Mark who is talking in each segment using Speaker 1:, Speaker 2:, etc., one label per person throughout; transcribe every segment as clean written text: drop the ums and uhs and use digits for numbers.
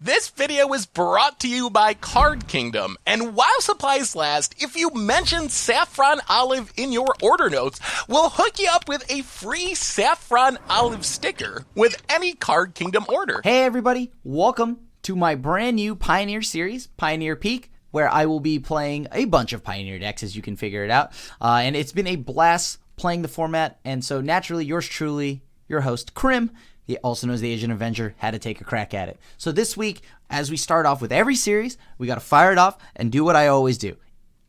Speaker 1: This video is brought to you by Card Kingdom, and while supplies last, if you mention Saffron Olive in your order notes, we'll hook you up with a free Saffron Olive sticker with any Card Kingdom order.
Speaker 2: Hey everybody, welcome to my brand new Pioneer series, Pioneer Peak, where I will be playing a bunch of Pioneer decks, as you can figure it out. And it's been a blast playing the format, and so naturally, yours truly, your host, Crim, also known as the Asian Avenger, had to take a crack at it. So this week, as we start off with every series, we got to fire it off and do what I always do.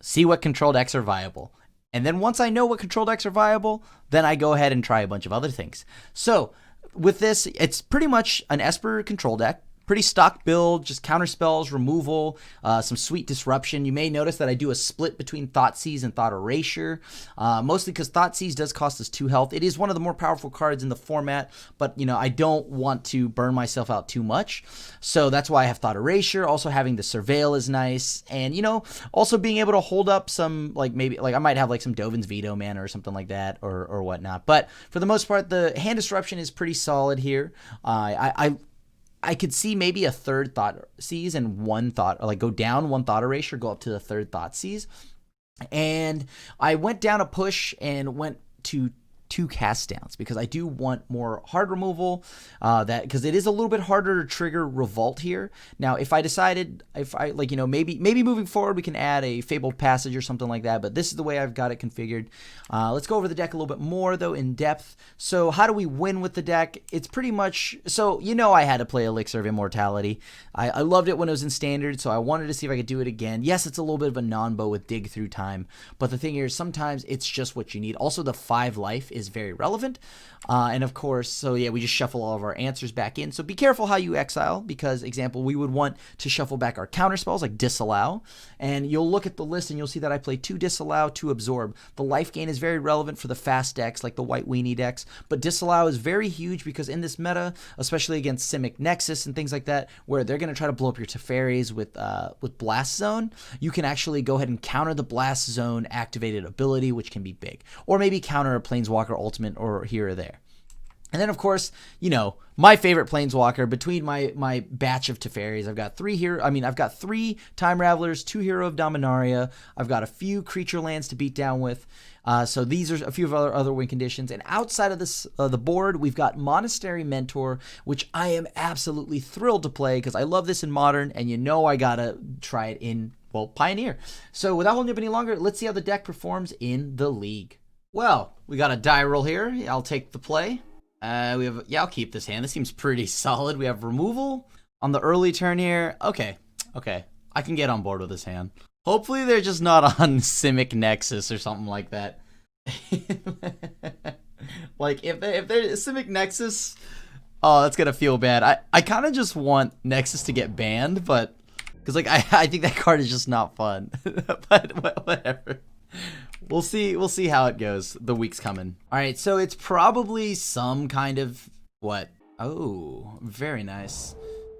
Speaker 2: See what control decks are viable. And then once I know what control decks are viable, then I go ahead and try a bunch of other things. So with this, it's pretty much an Esper control deck. Pretty stock build, just counter spells, removal, some sweet disruption. You may notice that I do a split between Thoughtseize and Thought Erasure, mostly because Thoughtseize does cost us 2 health. It is one of the more powerful cards in the format, but I don't want to burn myself out too much. So that's why I have Thought Erasure. Also having the Surveil is nice, and also being able to hold up some maybe I might have some Dovin's Veto mana or something like that or whatnot. But for the most part, the hand disruption is pretty solid here. I could see maybe a third Thoughtseize and one thought, or go down one Thought Erasure, go up to the third Thoughtseize. And I went down a push and went to 2 cast downs because I do want more hard removal, because it is a little bit harder to trigger Revolt here. Now, if I decided, maybe moving forward we can add a Fabled Passage or something like that, but this is the way I've got it configured. Let's go over the deck a little bit more though in depth. So how do we win with the deck? It's pretty much, I had to play Elixir of Immortality. I loved it when it was in Standard, so I wanted to see if I could do it again. Yes, it's a little bit of a non-bow with Dig Through Time, but the thing here is sometimes it's just what you need. Also, the 5 life is very relevant, and of course, we just shuffle all of our answers back in. So be careful how you exile, because example, we would want to shuffle back our counter spells like Disallow, and you'll look at the list and you'll see that I play 2 Disallow, 2 Absorb. The life gain is very relevant for the fast decks like the White Weenie decks, but Disallow is very huge because in this meta, especially against Simic Nexus and things like that, where they're going to try to blow up your Teferis with Blast Zone, you can actually go ahead and counter the Blast Zone activated ability, which can be big, or maybe counter a Planeswalker ultimate or here or there. And then, of course, my favorite Planeswalker between my batch of Teferis. I've got 3 here. I've got 3 Time Ravelers, 2 Hero of Dominaria. I've got a few creature lands to beat down with. So these are a few of our other win conditions. And outside of this, the board, we've got Monastery Mentor, which I am absolutely thrilled to play because I love this in Modern, and I gotta try it in, Pioneer. So without holding up any longer, let's see how the deck performs in the League. Well, we got a die roll here. I'll take the play. I'll keep this hand. This seems pretty solid. We have removal on the early turn here. Okay. I can get on board with this hand. Hopefully they're just not on Simic Nexus or something like that. If they're Simic Nexus, oh, that's gonna feel bad. I kind of just want Nexus to get banned, but because I think that card is just not fun. But whatever. We'll see how it goes. The week's coming. All right, so it's probably some kind of what? Oh, very nice.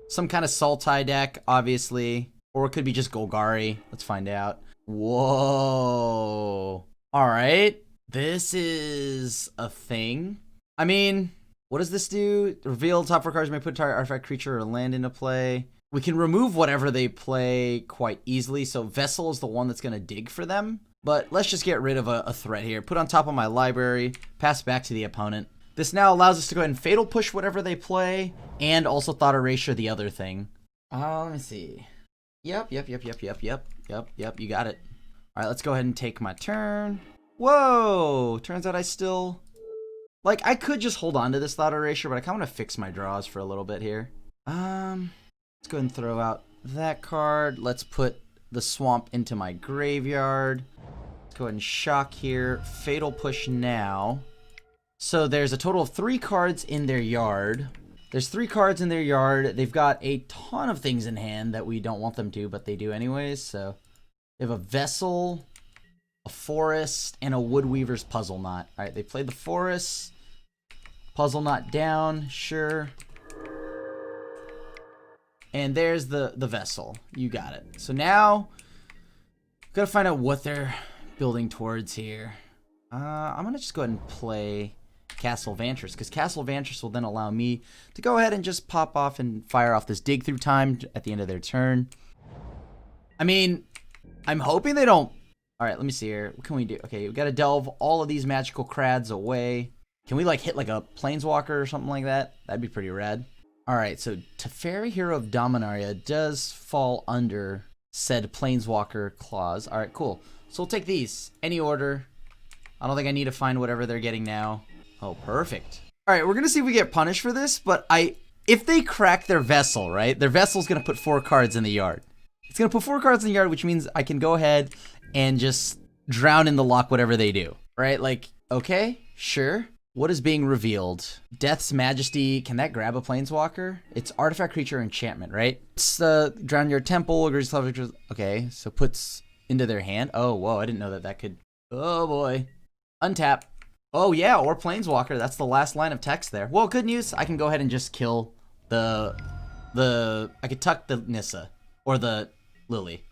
Speaker 2: Some kind of Sultai deck, obviously, or it could be just Golgari. Let's find out. Whoa. All right, this is a thing. What does this do? Reveal top 4 cards may put target artifact, creature, or land into play. We can remove whatever they play quite easily. So Vessel is the one that's gonna dig for them. But let's just get rid of a threat here. Put on top of my library, pass back to the opponent. This now allows us to go ahead and Fatal Push whatever they play, and also Thought Erasure the other thing. Let me see. Yep, you got it. All right, let's go ahead and take my turn. Whoa, turns out I still... I could just hold on to this Thought Erasure, but I kind of want to fix my draws for a little bit here. Let's go ahead and throw out that card. Let's put the Swamp into my graveyard. Let's go ahead and shock here. Fatal Push now. So there's a total of 3 cards in their yard. There's 3 cards in their yard. They've got a ton of things in hand that we don't want them to, but they do anyways. So they have a Vessel, a Forest, and a Woodweaver's Puzzle Knot. All right, they played the Forest. Puzzle Knot down, sure. And there's the Vessel. You got it. So now, gotta find out what they're building towards here. I'm gonna just go ahead and play Castle Vantress, because Castle Vantress will then allow me to go ahead and just pop off and fire off this dig through time at the end of their turn. I mean, I'm hoping they don't. All right, let me see here. What can we do? Okay, we got to delve all of these magical crads away. Can we like hit like a planeswalker or something like that? That'd be pretty rad. All right, so Teferi, Hero of Dominaria, does fall under said planeswalker clause. All right, cool. So we'll take these. Any order. I don't think I need to find whatever they're getting now. Oh, perfect. All right, we're going to see if we get punished for this, but if they crack their vessel, right? Their vessel's going to put 4 cards in the yard. It's going to put 4 cards in the yard, which means I can go ahead and just drown in the lock whatever they do, right? Like, okay, sure. What is being revealed? Death's Majesty. Can that grab a planeswalker? It's artifact, creature, enchantment, right? It's drown your temple. Okay, so puts into their hand. Oh, whoa, I didn't know that could. Oh, boy. Untap. Oh, yeah, or planeswalker. That's the last line of text there. Well, good news. I can go ahead and just kill I could tuck the Nissa or the Lily.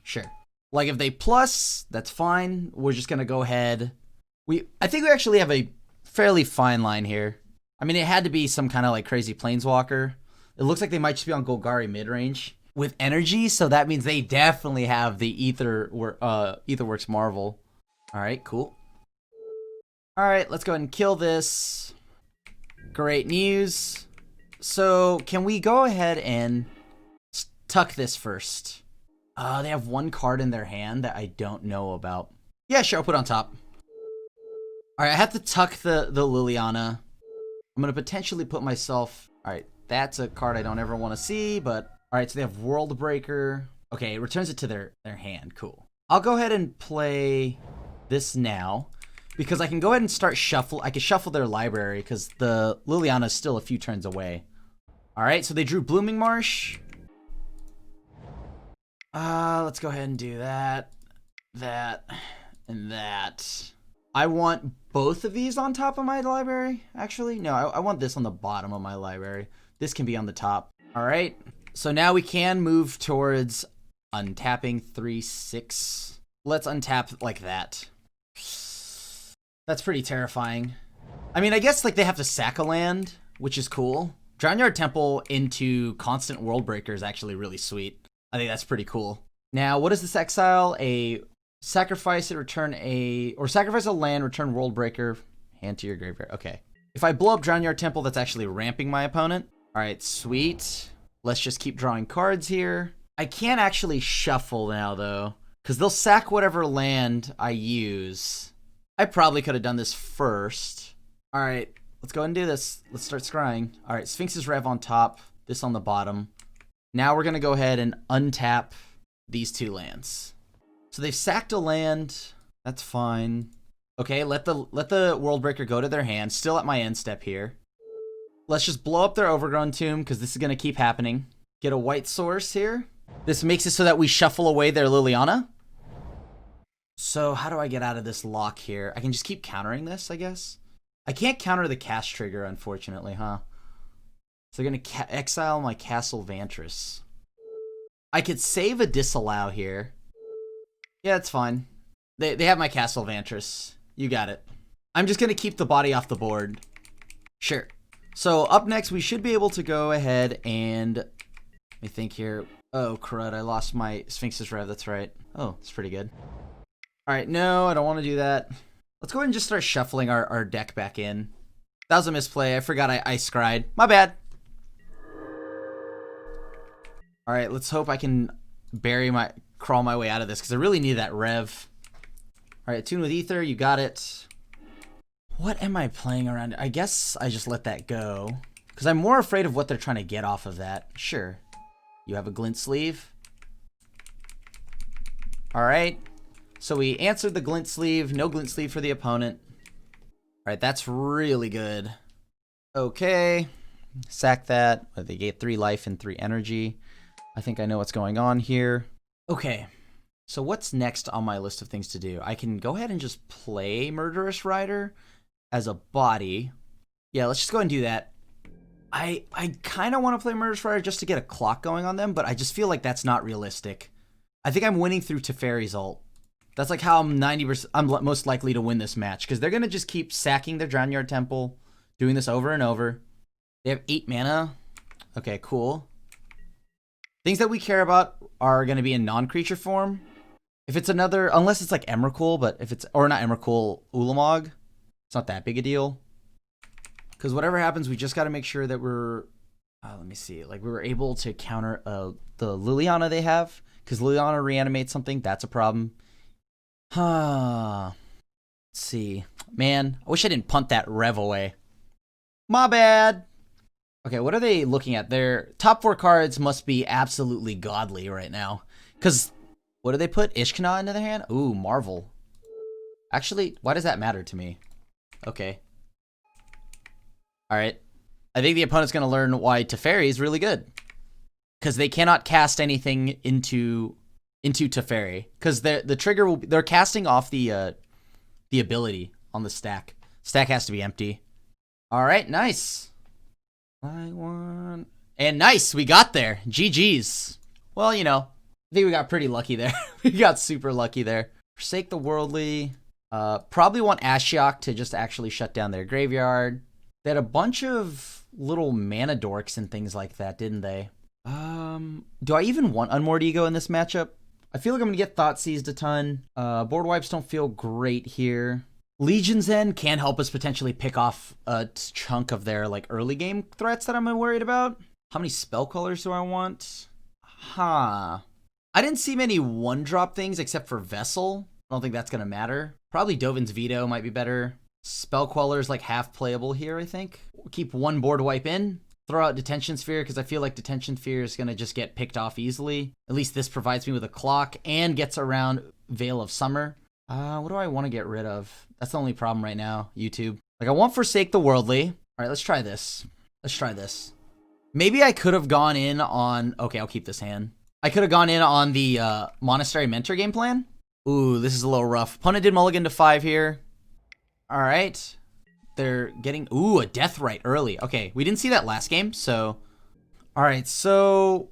Speaker 2: Sure. Like, if they plus, that's fine. We're just going to go ahead. I think we actually have a fairly fine line here. I mean, it had to be some kind of like crazy planeswalker. It looks like they might just be on Golgari midrange with energy, so that means they definitely have the Aetherworks Marvel. All right, cool. All right, let's go ahead and kill this. Great news. So can we go ahead and tuck this first? They have 1 card in their hand that I don't know about. Yeah, sure, I'll put it on top. All right, I have to tuck the Liliana. I'm going to potentially put myself... All right, that's a card I don't ever want to see, but... All right, so they have World Breaker. Okay, it returns it to their hand. Cool. I'll go ahead and play this now, because I can go ahead and start shuffle. I can shuffle their library, because the Liliana is still a few turns away. All right, so they drew Blooming Marsh. Let's go ahead and do that, and that. I want both of these on top of my library, actually. No, I want this on the bottom of my library. This can be on the top. All right. So now we can move towards untapping 3/6. Let's untap like that. That's pretty terrifying. I mean, I guess like they have to sack a land, which is cool. Drownyard Temple into Constant World Breaker is actually really sweet. I think that's pretty cool. Now, what is this exile? Sacrifice a land, return World Breaker, hand to your graveyard. Okay. If I blow up Drownyard Temple, that's actually ramping my opponent. All right, sweet. Let's just keep drawing cards here. I can't actually shuffle now, though, because they'll sack whatever land I use. I probably could have done this first. All right, let's go ahead and do this. Let's start scrying. All right, Sphinx's Rev on top, this on the bottom. Now we're going to go ahead and untap these 2 lands. So they've sacked a land. That's fine. Okay, let the World Breaker go to their hand. Still at my end step here. Let's just blow up their Overgrown Tomb, because this is going to keep happening. Get a white source here. This makes it so that we shuffle away their Liliana. So how do I get out of this lock here? I can just keep countering this, I guess. I can't counter the cast trigger, unfortunately, huh? So they're going to exile my Castle Vantress. I could save a disallow here. Yeah, it's fine. They have my Castle Vantress. You got it. I'm just going to keep the body off the board. Sure. So up next, we should be able to go ahead and... Let me think here. Oh, crud. I lost my Sphinx's Rev. That's right. Oh, it's pretty good. All right. No, I don't want to do that. Let's go ahead and just start shuffling our deck back in. That was a misplay. I forgot I scried. My bad. All right. Let's hope I can crawl my way out of this, because I really need that Rev. All right. Tune with Ether. You got it. What am I playing around? I guess I just let that go, because I'm more afraid of what they're trying to get off of that. Sure. You have a Glint Sleeve. All right. So we answered the Glint Sleeve. No Glint Sleeve for the opponent. All right. That's really good. Okay. Sack that. They get 3 life and 3 energy. I think I know what's going on here. Okay. So what's next on my list of things to do? I can go ahead and just play Murderous Rider as a body. Yeah, let's just go ahead and do that. I kind of want to play Murderous Rider just to get a clock going on them, but I just feel like that's not realistic. I think I'm winning through Teferi's ult. That's like how I'm 90%. I'm most likely to win this match because they're gonna just keep sacking their Drownyard Temple, doing this over and over. They have 8 mana. Okay, cool. Things that we care about are gonna be in non-creature form. If it's another, unless it's like Emrakul, but if it's, or not Emrakul, Ulamog, it's not that big a deal. Because whatever happens, we just got to make sure that we're, let me see, like we were able to counter the Liliana they have. Because Liliana reanimates something, that's a problem. Let's see. Man, I wish I didn't punt that Rev away. My bad. Okay, what are they looking at? Their top 4 cards must be absolutely godly right now. Because... what do they put? Ishkana into their hand? Ooh, Marvel. Actually, why does that matter to me? Okay. Alright. I think the opponent's going to learn why Teferi is really good. Because they cannot cast anything into Teferi. Because the trigger will be... they're casting off the ability on the stack. Stack has to be empty. Alright, nice. And nice, we got there. GG's. Well, you know... I think we got pretty lucky there. We got super lucky there. Forsake the Worldly. Probably want Ashiok to just actually shut down their graveyard. They had a bunch of little mana dorks and things like that, didn't they? Do I even want Unmoored Ego in this matchup? I feel like I'm going to get Thought Seized a ton. Board wipes don't feel great here. Legion's End can help us potentially pick off a chunk of their like early game threats that I'm worried about. How many spell colors do I want? I didn't see many 1-drop things except for Vessel. I don't think that's going to matter. Probably Dovin's Veto might be better. Spell Queller's like half playable here, I think. We'll keep 1 board wipe in. Throw out Detention Sphere because I feel like Detention Sphere is going to just get picked off easily. At least this provides me with a clock and gets around Veil of Summer. What do I want to get rid of? That's the only problem right now, YouTube. Like I want Forsake the Worldly. All right, let's try this. Maybe I could have gone in on... okay, I'll keep this hand. I could have gone in on the Monastery Mentor game plan. Ooh, this is a little rough. Opponent did mulligan to 5 here. All right. They're getting... ooh, a Deathrite early. Okay, we didn't see that last game, so... all right, so...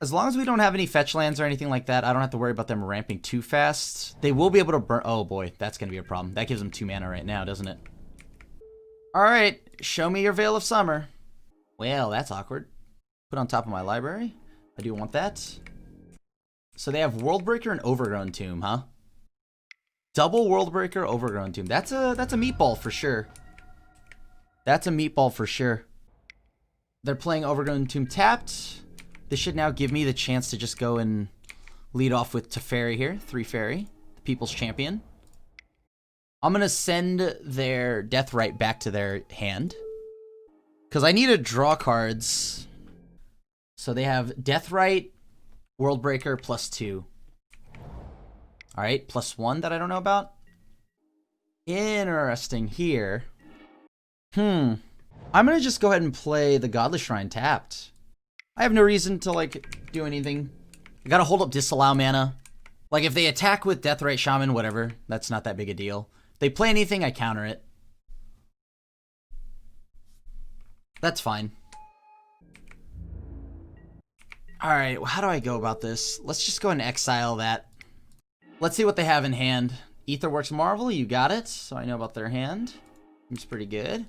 Speaker 2: as long as we don't have any fetch lands or anything like that, I don't have to worry about them ramping too fast. They will be able to burn... oh, boy, that's going to be a problem. That gives them 2 mana right now, doesn't it? All right, show me your Veil of Summer. Well, that's awkward. Put on top of my library. I do want that. So they have Worldbreaker and Overgrown Tomb, huh? Double Worldbreaker, Overgrown Tomb. That's a meatball for sure. That's a meatball for sure. They're playing Overgrown Tomb tapped. This should now give me the chance to just go and lead off with Teferi here. 3 Fairy, the People's Champion. I'm going to send their Deathrite back to their hand. Because I need to draw cards. So they have Deathrite, Worldbreaker, +2. Alright, +1 that I don't know about. Interesting here. I'm going to just go ahead and play the Godless Shrine tapped. I have no reason to, like, do anything. I gotta hold up Disallow mana. Like, if they attack with Deathrite Shaman, whatever, that's not that big a deal. If they play anything, I counter it. That's fine. Alright, well, how do I go about this? Let's just go and exile that. Let's see what they have in hand. Aetherworks Marvel, you got it. So I know about their hand. Seems pretty good.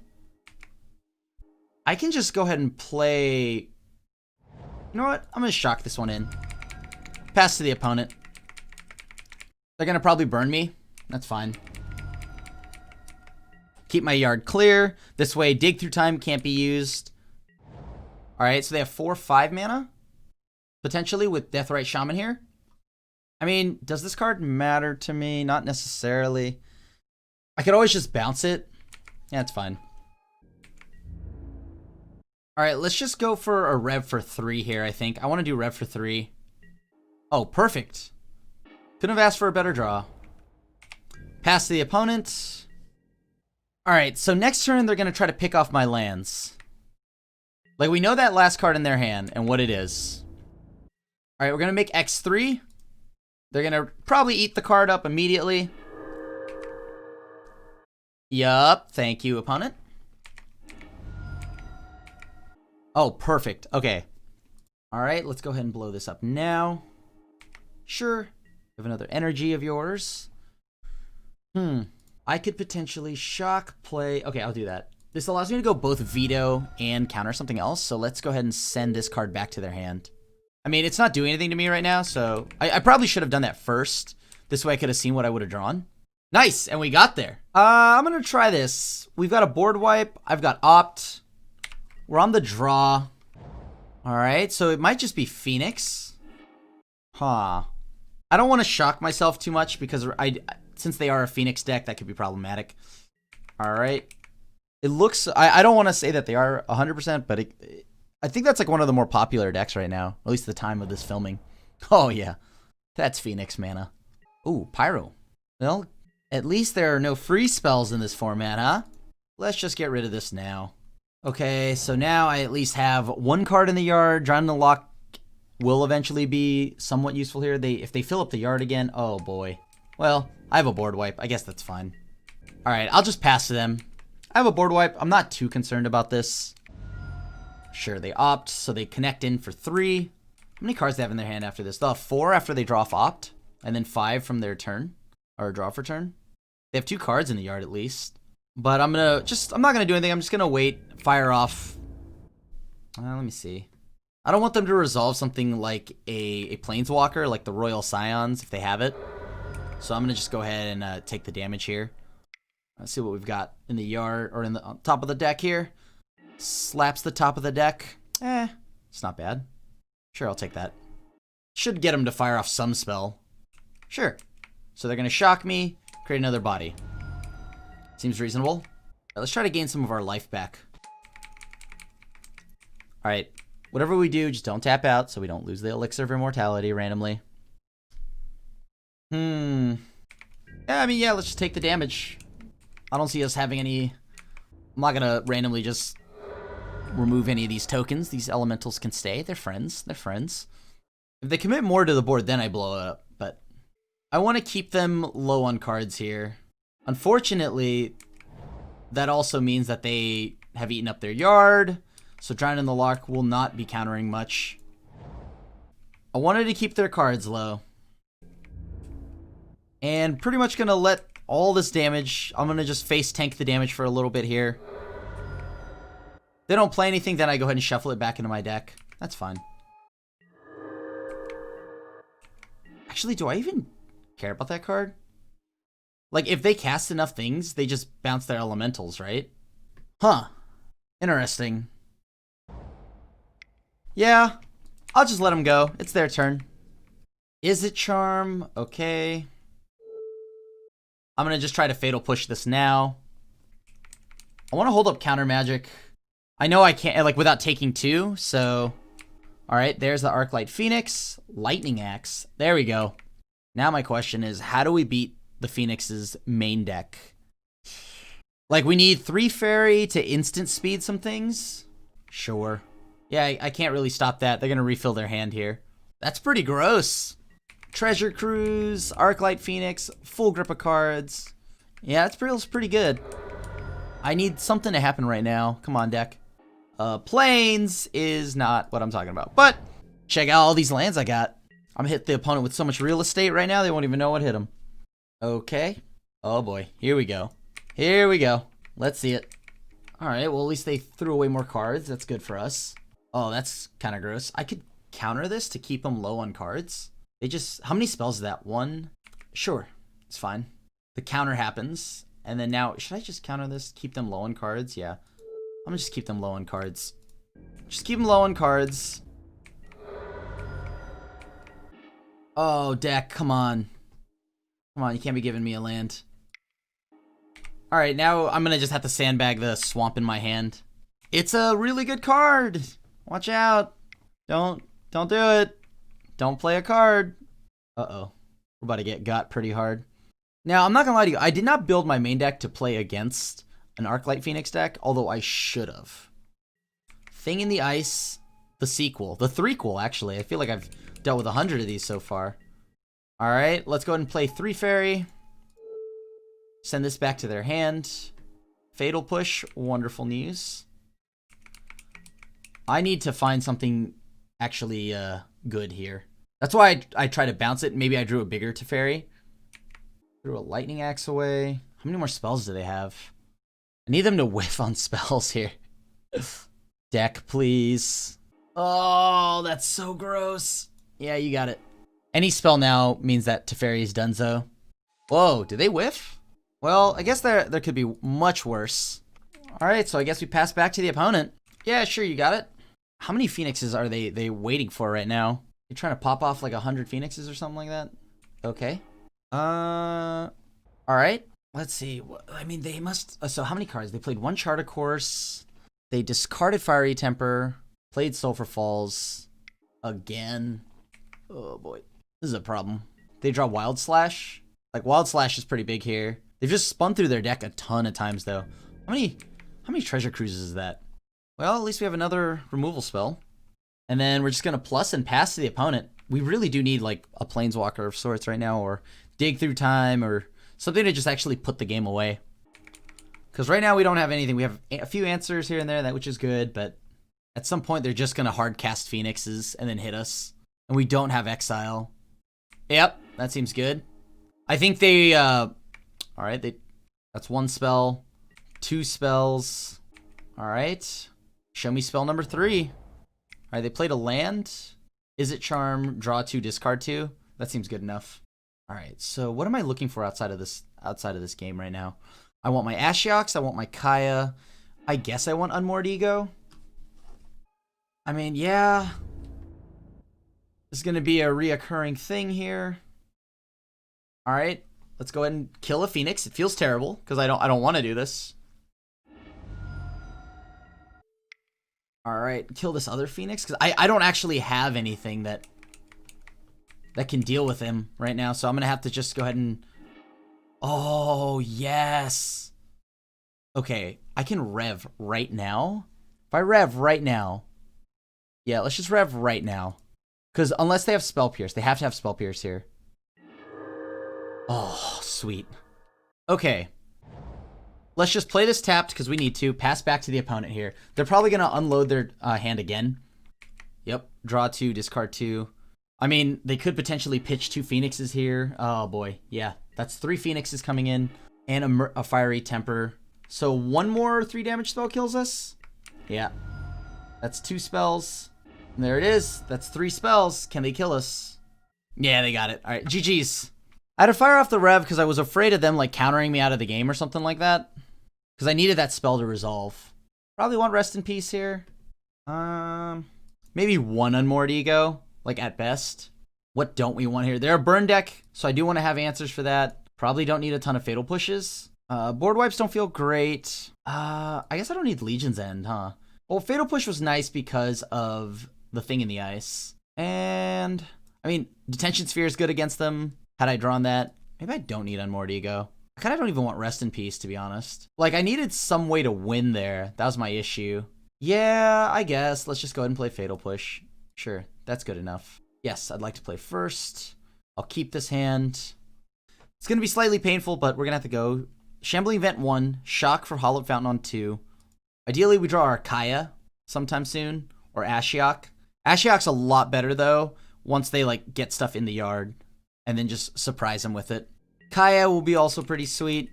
Speaker 2: I can just go ahead and play... you know what? I'm going to shock this one in. Pass to the opponent. They're going to probably burn me. That's fine. Keep my yard clear. This way, Dig Through Time can't be used. Alright, so they have 4/5 mana. Potentially with Deathrite Shaman here. I mean, does this card matter to me? Not necessarily. I could always just bounce it. Yeah, it's fine. Alright, let's just go for a Rev for 3 here, I think. I want to do Rev for 3. Oh, perfect. Couldn't have asked for a better draw. Pass to the opponent. Alright, so next turn they're going to try to pick off my lands. Like, we know that last card in their hand and what it is. Alright, we're going to make X3. They're going to probably eat the card up immediately. Yup, thank you, opponent. Oh, perfect. Okay. Alright, let's go ahead and blow this up now. Sure. have another energy of yours. I could potentially shock play. Okay, I'll do that. This allows me to go both veto and counter something else. So let's go ahead and send this card back to their hand. I mean, it's not doing anything to me right now, so I probably should have done that first. This way I could have seen what I would have drawn. Nice, and we got there. I'm going to try this. We've got a board wipe. I've got opt. We're on the draw. All right, so it might just be Phoenix. Huh. I don't want to shock myself too much because since they are a Phoenix deck, that could be problematic. All right. It looks... I don't want to say that they are 100%, but I think that's like one of the more popular decks right now. At least the time of this filming. Oh, yeah. That's Phoenix mana. Ooh, Pyro. Well, at least there are no free spells in this format, huh? Let's just get rid of this now. Okay, so now I at least have one card in the yard. Drawing the lock will eventually be somewhat useful here. If they fill up the yard again, oh boy. Well, I have a board wipe. I guess that's fine. All right, I'll just pass to them. I have a board wipe. I'm not too concerned about this. Sure, they opt, so they connect in for 3. How many cards do they have in their hand after this? They'll have 4 after they draw off opt, and then 5 from their turn, or draw for turn. They have 2 cards in the yard at least. But I'm not gonna do anything. I'm just gonna wait, fire off. Let me see. I don't want them to resolve something like a Planeswalker, like the Royal Scions, if they have it. So I'm gonna just go ahead and take the damage here. Let's see what we've got in the yard, or on top of the deck here. Slaps the top of the deck. It's not bad. Sure, I'll take that. Should get them to fire off some spell. Sure. So they're gonna shock me, create another body. Seems reasonable. All right, let's try to gain some of our life back. All right. Whatever we do, just don't tap out so we don't lose the elixir of immortality randomly. Yeah, I mean, yeah, let's just take the damage. I don't see us having any... I'm not going to randomly just remove any of these tokens. These elementals can stay. They're friends. They're friends. If they commit more to the board, then I blow it up. But I want to keep them low on cards here. Unfortunately, that also means that they have eaten up their yard. So Drown in the Lark will not be countering much. I wanted to keep their cards low. And pretty much going to let all this damage... I'm going to just face tank the damage for a little bit here. If they don't play anything, then I go ahead and shuffle it back into my deck. That's fine. Actually, do I even care about that card? Like, if they cast enough things, they just bounce their elementals, right? Huh. Interesting. Yeah, I'll just let them go. It's their turn. Is it Charm? Okay. I'm going to just try to Fatal Push this now. I want to hold up Counter Magic. I know I can't, like, without taking 2, so... Alright, there's the Arclight Phoenix. Lightning Axe. There we go. Now my question is, how do we beat the Phoenix's main deck? Like, we need 3 Fairy to instant speed some things? Sure. Yeah, I can't really stop that. They're going to refill their hand here. That's pretty gross. Treasure Cruise, Arclight Phoenix, full grip of cards. Yeah, it feels pretty good. I need something to happen right now. Come on, deck. Planes is not what I'm talking about. But check out all these lands I got. I'm gonna hit the opponent with so much real estate right now, they won't even know what hit them. Okay. Oh boy. Here we go. Here we go. Let's see it. Alright, well at least they threw away more cards. That's good for us. Oh, that's kind of gross. I could counter this to keep them low on cards. They just... How many spells is that? 1? Sure. It's fine. The counter happens. And then now... Should I just counter this? Keep them low on cards? Yeah. I'm gonna just keep them low on cards. Just keep them low on cards. Oh, deck. Come on. Come on. You can't be giving me a land. Alright, now I'm gonna just have to sandbag the swamp in my hand. It's a really good card. Watch out. Don't do it. Don't play a card. Uh-oh. We're about to get got pretty hard. Now, I'm not gonna lie to you. I did not build my main deck to play against an Arclight Phoenix deck, although I should have. Thing in the Ice, the sequel. The threequel, actually. I feel like I've dealt with 100 of these so far. Alright, let's go ahead and play 3 Fairy. Send this back to their hand. Fatal Push, wonderful news. I need to find something actually good here. That's why I try to bounce it. Maybe I drew a bigger Teferi. Threw a lightning axe away. How many more spells do they have? I need them to whiff on spells here. Deck, please. Oh, that's so gross. Yeah, you got it. Any spell now means that Teferi is donezo. Whoa, did they whiff? Well, I guess there could be much worse. All right, so I guess we pass back to the opponent. Yeah, sure, you got it. How many phoenixes are they waiting for right now? You trying to pop off like 100 phoenixes or something like that? Okay. All right. Let's see. I mean, they must. So how many cards? They played one Charter Course. They discarded Fiery Temper. Played Sulphur Falls again. Oh boy, this is a problem. They draw Wild Slash. Like Wild Slash is pretty big here. They've just spun through their deck a ton of times though. How many Treasure Cruises is that? Well, at least we have another removal spell. And then we're just gonna plus and pass to the opponent. We really do need like a Planeswalker of sorts right now, or Dig Through Time, or something to just actually put the game away. Because right now we don't have anything. We have a few answers here and there, which is good, but at some point they're just gonna hard cast Phoenixes and then hit us. And we don't have Exile. Yep, that seems good. I think they, alright, that's one spell, 2 spells. Alright, show me spell number 3. Alright, they played a land. Is it Charm, draw 2, discard 2? That seems good enough. Alright, so what am I looking for outside of this game right now? I want my Ashiok, I want my Kaya. I guess I want Unmoored Ego. I mean, yeah. This is going to be a reoccurring thing here. Alright, let's go ahead and kill a Phoenix. It feels terrible, because I don't want to do this. Alright, kill this other Phoenix, because I don't actually have anything that can deal with him right now, so I'm going to have to just go ahead and... Oh, yes! Okay, I can rev right now. If I rev right now... Yeah, let's just rev right now. Because unless they have Spell Pierce, they have to have Spell Pierce here. Oh, sweet. Okay. Let's just play this tapped because we need to. Pass back to the opponent here. They're probably going to unload their hand again. Yep. Draw 2, discard 2. I mean, they could potentially pitch 2 Phoenixes here. Oh, boy. Yeah. That's 3 Phoenixes coming in. And a Fiery Temper. So 1 more 3 damage spell kills us? Yeah. That's 2 spells. And there it is. That's 3 spells. Can they kill us? Yeah, they got it. All right, GG's. I had to fire off the Rev because I was afraid of them like countering me out of the game or something like that. Because I needed that spell to resolve. Probably want Rest in Peace here. Maybe 1 Unmoored Ego, like at best. What don't we want here? They're a burn deck, so I do want to have answers for that. Probably don't need a ton of Fatal Pushes. Board wipes don't feel great. I guess I don't need Legion's End, huh? Well, Fatal Push was nice because of the thing in the ice. And, I mean, Detention Sphere is good against them. Had I drawn that, maybe I don't need Unmoored Ego. I kind of don't even want Rest in Peace, to be honest. Like, I needed some way to win there. That was my issue. Yeah, I guess. Let's just go ahead and play Fatal Push. Sure, that's good enough. Yes, I'd like to play first. I'll keep this hand. It's going to be slightly painful, but we're going to have to go. Shambling Vent 1, Shock for Hollowed Fountain on 2. Ideally, we draw our Kaya sometime soon, or Ashiok. Ashiok's a lot better, though, once they, like, get stuff in the yard, and then just surprise them with it. Kaya will be also pretty sweet.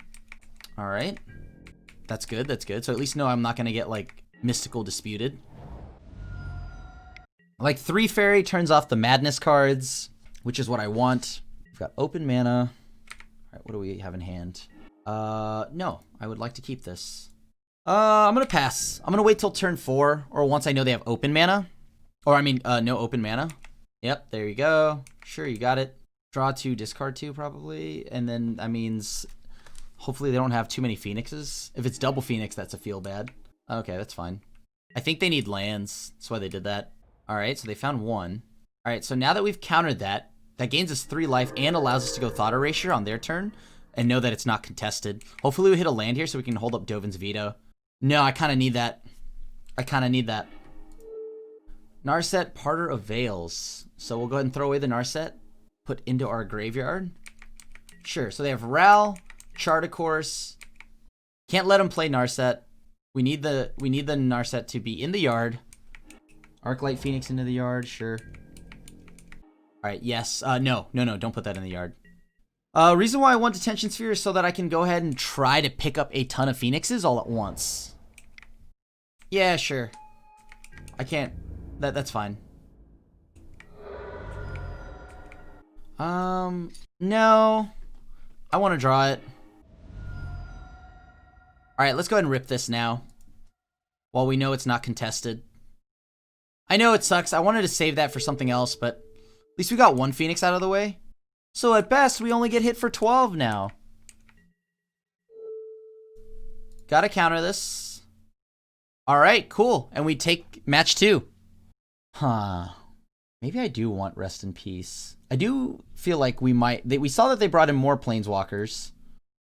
Speaker 2: Alright. That's good, that's good. So at least know I'm not going to get, like, Mystical Disputed. Like, 3 Fairy turns off the Madness cards, which is what I want. We've got Open Mana. Alright, what do we have in hand? No. I would like to keep this. I'm going to pass. I'm going to wait till turn 4, or once I know they have Open Mana. Or, I mean, no Open Mana. Yep, there you go. Sure, you got it. Draw 2, discard 2, probably. And then that means hopefully they don't have too many Phoenixes. If it's double Phoenix, that's a feel bad. Okay, that's fine. I think they need lands. That's why they did that. Alright, so they found 1. Alright, so now that we've countered that, that gains us 3 life and allows us to go Thought Erasure on their turn and know that it's not contested. Hopefully we hit a land here so we can hold up Dovin's Veto. No, I kind of need that. I kind of need that. Narset, Parter of Veils. So we'll go ahead and throw away the Narset. Put into our graveyard. Sure, so they have Ral, Charter Course. Can't let them play Narset. We need the Narset to be in the yard. Arclight Phoenix into the yard, sure. All right, yes. No, don't put that in the yard. Reason why I want Detention Sphere is so that I can go ahead and try to pick up a ton of Phoenixes all at once. Yeah, sure. I can't. That's fine. No. I want to draw it. Alright, let's go ahead and rip this now. While we know it's not contested. I know it sucks. I wanted to save that for something else, but at least we got one Phoenix out of the way. So at best, we only get hit for 12 now. Gotta counter this. Alright, cool. And we take match 2. Huh. Maybe I do want Rest in Peace. I do feel like we might... we saw that they brought in more Planeswalkers.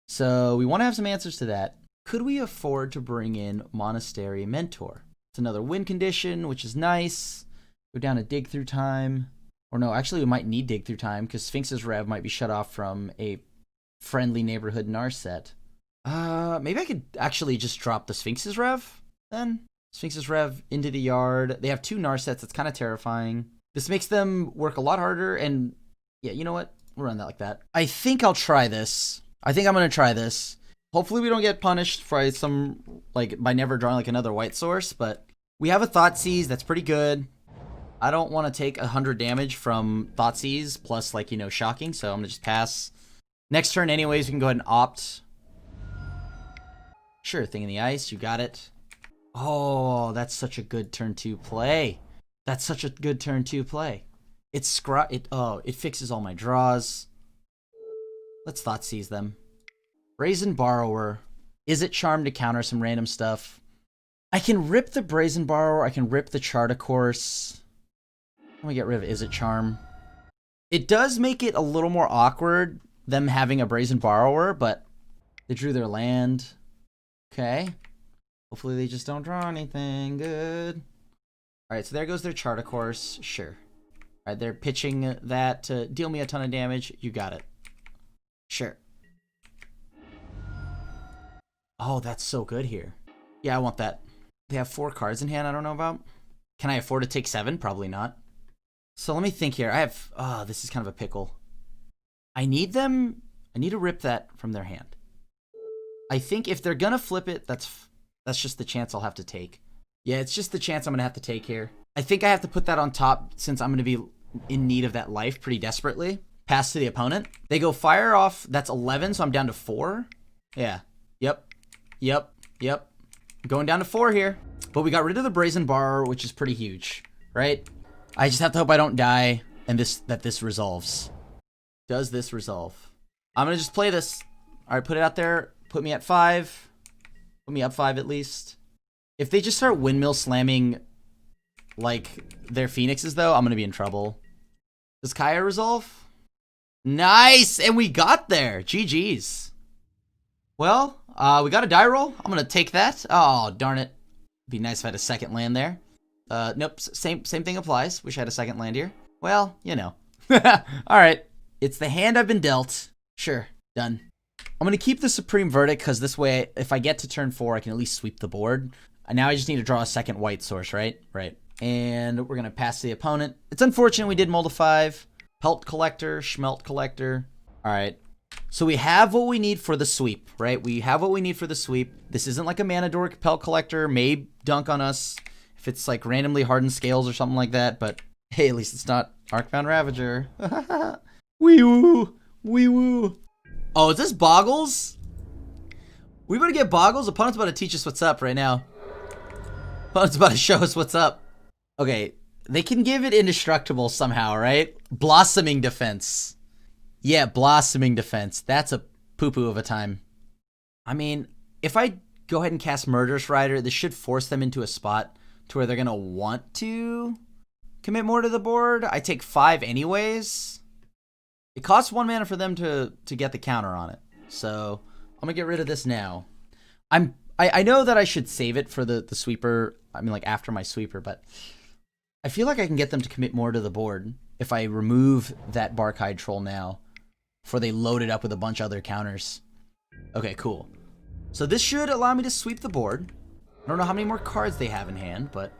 Speaker 2: So we want to have some answers to that. Could we afford to bring in Monastery Mentor? It's another win condition, which is nice. Go down to Dig Through Time. Or no, actually we might need Dig Through Time because Sphinx's Rev might be shut off from a friendly neighborhood Narset. Maybe I could actually just drop the Sphinx's Rev then. Sphinx's Rev into the yard. They have 2 Narsets. It's kind of terrifying. This makes them work a lot harder, and yeah, you know what? We'll run that like that. I think I'll try this. I think I'm going to try this. Hopefully we don't get punished for by never drawing like another white source, but we have a Thoughtseize. That's pretty good. I don't want to take 100 damage from Thoughtseize plus shocking, so I'm going to just pass. Next turn anyways, we can go ahead and opt. Sure, Thing in the Ice, you got it. Oh, that's such a good turn 2 play. That's such a good turn 2 play. It fixes all my draws. Let's Thoughtseize them. Brazen Borrower. Is it Charm to counter some random stuff? I can rip the Brazen Borrower. I can rip the Chartacourse. Let me get rid of Is it Charm. It does make it a little more awkward, them having a Brazen Borrower, but they drew their land. Okay. Hopefully they just don't draw anything good. Alright, so there goes their Chartacourse. Sure. Alright, they're pitching that to deal me a ton of damage. You got it. Sure. Oh, that's so good here. Yeah, I want that. They have 4 cards in hand I don't know about. Can I afford to take 7? Probably not. So let me think here. I have... this is kind of a pickle. I need to rip that from their hand. I think if they're gonna flip it, that's just the chance I'll have to take. Yeah, it's just the chance I'm gonna have to take here. I think I have to put that on top since I'm gonna be in need of that life pretty desperately. Pass to the opponent. They go fire off. That's 11, so I'm down to 4. Yeah. Yep. Going down to 4 here. But we got rid of the Brazen Borrower, which is pretty huge, right? I just have to hope I don't die and that this resolves. Does this resolve? I'm gonna just play this. Alright, put it out there. Put me at 5. Put me up 5 at least. If they just start windmill slamming their Phoenixes though, I'm gonna be in trouble. Does Kaya resolve? Nice! And we got there! GG's. Well, we got a die roll. I'm gonna take that. Oh, darn it. Be nice if I had a second land there. Nope, same thing applies. Wish I had a second land here. Well, Alright. It's the hand I've been dealt. Sure, done. I'm gonna keep the Supreme Verdict because this way, if I get to turn 4, I can at least sweep the board. And now I just need to draw a second white source, right? Right. And we're gonna pass to the opponent. It's unfortunate we did Mold of 5. Pelt Collector, Schmelt Collector. Alright. So we have what we need for the sweep, right? We have what we need for the sweep. This isn't like a Mana Dork. Pelt Collector may dunk on us if it's randomly hardened scales or something like that, but hey, at least it's not Arcbound Ravager. Wee woo! Wee woo! Oh, is this Boggles? We better get Boggles? Opponent's about to teach us what's up right now. Opponent's about to show us what's up. Okay, they can give it Indestructible somehow, right? Blossoming Defense. Yeah, Blossoming Defense. That's a poo-poo of a time. I mean, if I go ahead and cast Murderous Rider, this should force them into a spot to where they're going to want to commit more to the board. I take 5 anyways. It costs 1 mana for them to get the counter on it. So I'm going to get rid of this now. I know that I should save it for the sweeper. I mean, after my sweeper, but I feel like I can get them to commit more to the board if I remove that Barkhide Troll now before they load it up with a bunch of other counters. Okay, cool. So this should allow me to sweep the board. I don't know how many more cards they have in hand, but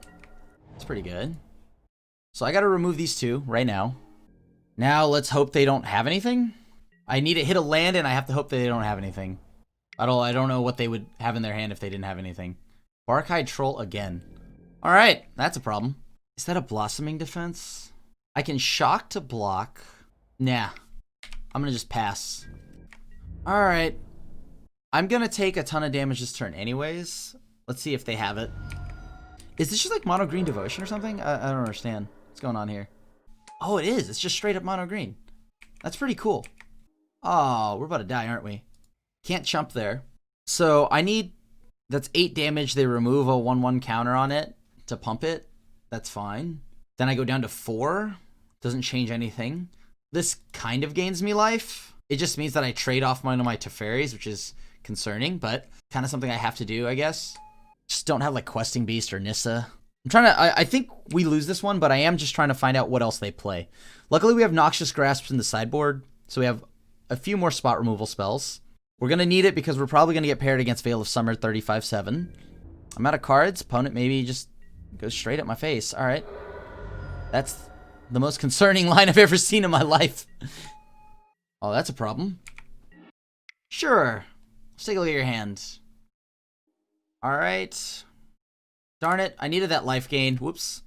Speaker 2: it's pretty good. So I got to remove these 2 right now. Now let's hope they don't have anything. I need to hit a land, and I have to hope they don't have anything. I don't know what they would have in their hand if they didn't have anything. Barkhide Troll again. Alright, that's a problem. Is that a Blossoming Defense? I can shock to block. Nah. I'm gonna just pass. Alright. I'm gonna take a ton of damage this turn anyways. Let's see if they have it. Is this just like mono green devotion or something? I don't understand. What's going on here? Oh, it is. It's just straight up mono green. That's pretty cool. Oh, we're about to die, aren't we? Can't chump there. So I need... That's 8 damage. They remove a 1/1 counter on it to pump it. That's fine. Then I go down to 4. Doesn't change anything. This kind of gains me life. It just means that I trade off one of my Teferis, which is concerning, but kind of something I have to do, I guess. Just don't have like Questing Beast or Nissa. I'm trying to... I think we lose this one, but I am just trying to find out what else they play. Luckily, we have Noxious Grasps in the sideboard, so we have a few more spot removal spells. We're going to need it because we're probably going to get paired against Veil of Summer 35-7. I'm out of cards. Opponent maybe just goes straight at my face. All right. That's the most concerning line I've ever seen in my life. Oh, that's a problem. Sure. Let's take a look at your hand. All right. Darn it. I needed that life gain. Whoops.